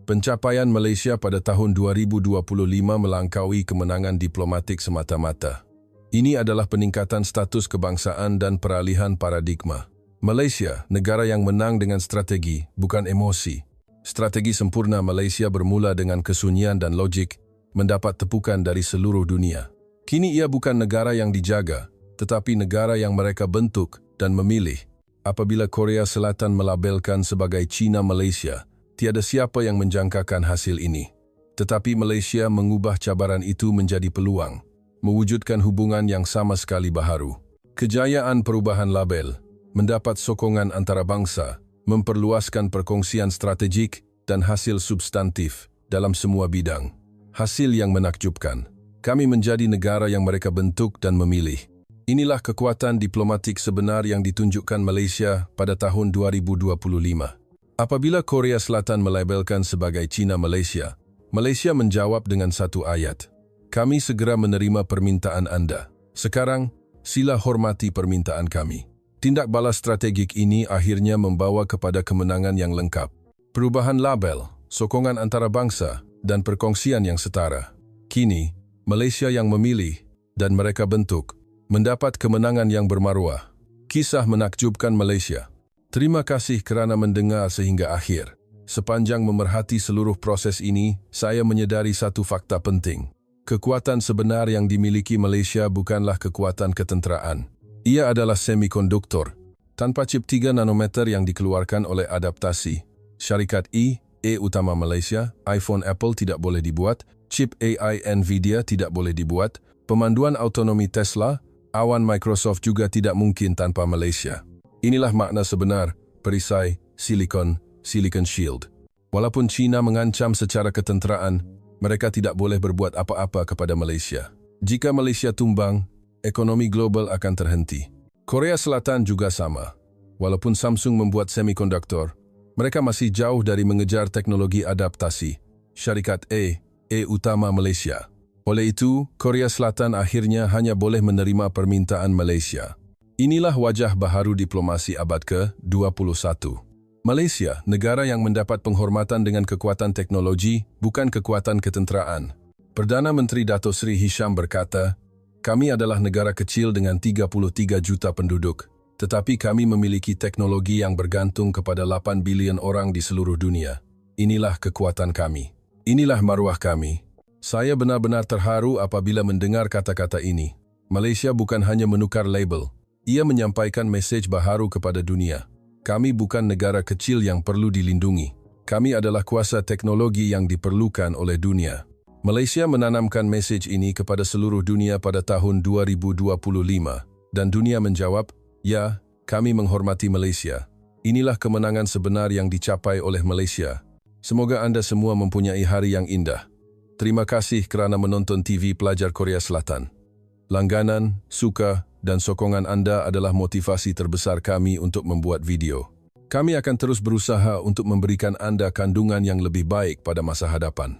Pencapaian Malaysia pada tahun 2025 melangkaui kemenangan diplomatik semata-mata. Ini adalah peningkatan status kebangsaan dan peralihan paradigma. Malaysia, negara yang menang dengan strategi, bukan emosi. Strategi sempurna Malaysia bermula dengan kesunyian dan logik, mendapat tepukan dari seluruh dunia. Kini ia bukan negara yang dijaga, tetapi negara yang mereka bentuk dan memilih. Apabila Korea Selatan melabelkan sebagai China Malaysia, tiada siapa yang menjangkakan hasil ini. Tetapi Malaysia mengubah cabaran itu menjadi peluang, mewujudkan hubungan yang sama sekali baharu. Kejayaan perubahan label, mendapat sokongan antarabangsa, memperluaskan perkongsian strategik dan hasil substantif dalam semua bidang. Hasil yang menakjubkan. Kami menjadi negara yang mereka bentuk dan memilih. Inilah kekuatan diplomatik sebenar yang ditunjukkan Malaysia pada tahun 2025. Apabila Korea Selatan melabelkan sebagai China Malaysia, Malaysia menjawab dengan satu ayat. Kami segera menerima permintaan Anda. Sekarang, sila hormati permintaan kami. Tindak balas strategik ini akhirnya membawa kepada kemenangan yang lengkap. Perubahan label, sokongan antarabangsa, dan perkongsian yang setara. Kini, Malaysia yang memilih dan mereka bentuk, mendapat kemenangan yang bermaruah. Kisah menakjubkan Malaysia. Terima kasih kerana mendengar sehingga akhir. Sepanjang memerhati seluruh proses ini, saya menyedari satu fakta penting. Kekuatan sebenar yang dimiliki Malaysia bukanlah kekuatan ketenteraan. Ia adalah semikonduktor. Tanpa chip 3 nanometer yang dikeluarkan oleh adaptasi, syarikat utama Malaysia, iPhone Apple tidak boleh dibuat, chip AI Nvidia tidak boleh dibuat, pemanduan autonomi Tesla, awan Microsoft juga tidak mungkin tanpa Malaysia. Inilah makna sebenar perisai Silicon Shield. Walaupun China mengancam secara ketenteraan, mereka tidak boleh berbuat apa-apa kepada Malaysia. Jika Malaysia tumbang, ekonomi global akan terhenti. Korea Selatan juga sama. Walaupun Samsung membuat semikonduktor, mereka masih jauh dari mengejar teknologi adaptasi, syarikat utama Malaysia. Oleh itu, Korea Selatan akhirnya hanya boleh menerima permintaan Malaysia. Inilah wajah baharu diplomasi abad ke-21. Malaysia, negara yang mendapat penghormatan dengan kekuatan teknologi, bukan kekuatan ketenteraan. Perdana Menteri Dato' Sri Hisham berkata, kami adalah negara kecil dengan 33 juta penduduk, tetapi kami memiliki teknologi yang bergantung kepada 8 bilion orang di seluruh dunia. Inilah kekuatan kami. Inilah maruah kami. Saya benar-benar terharu apabila mendengar kata-kata ini. Malaysia bukan hanya menukar label, ia menyampaikan mesej baharu kepada dunia. Kami bukan negara kecil yang perlu dilindungi. Kami adalah kuasa teknologi yang diperlukan oleh dunia. Malaysia menanamkan mesej ini kepada seluruh dunia pada tahun 2025 dan dunia menjawab, ya, kami menghormati Malaysia. Inilah kemenangan sebenar yang dicapai oleh Malaysia. Semoga anda semua mempunyai hari yang indah. Terima kasih kerana menonton TV Pelajar Korea Selatan. Langganan, suka, dan sokongan anda adalah motivasi terbesar kami untuk membuat video. Kami akan terus berusaha untuk memberikan anda kandungan yang lebih baik pada masa hadapan.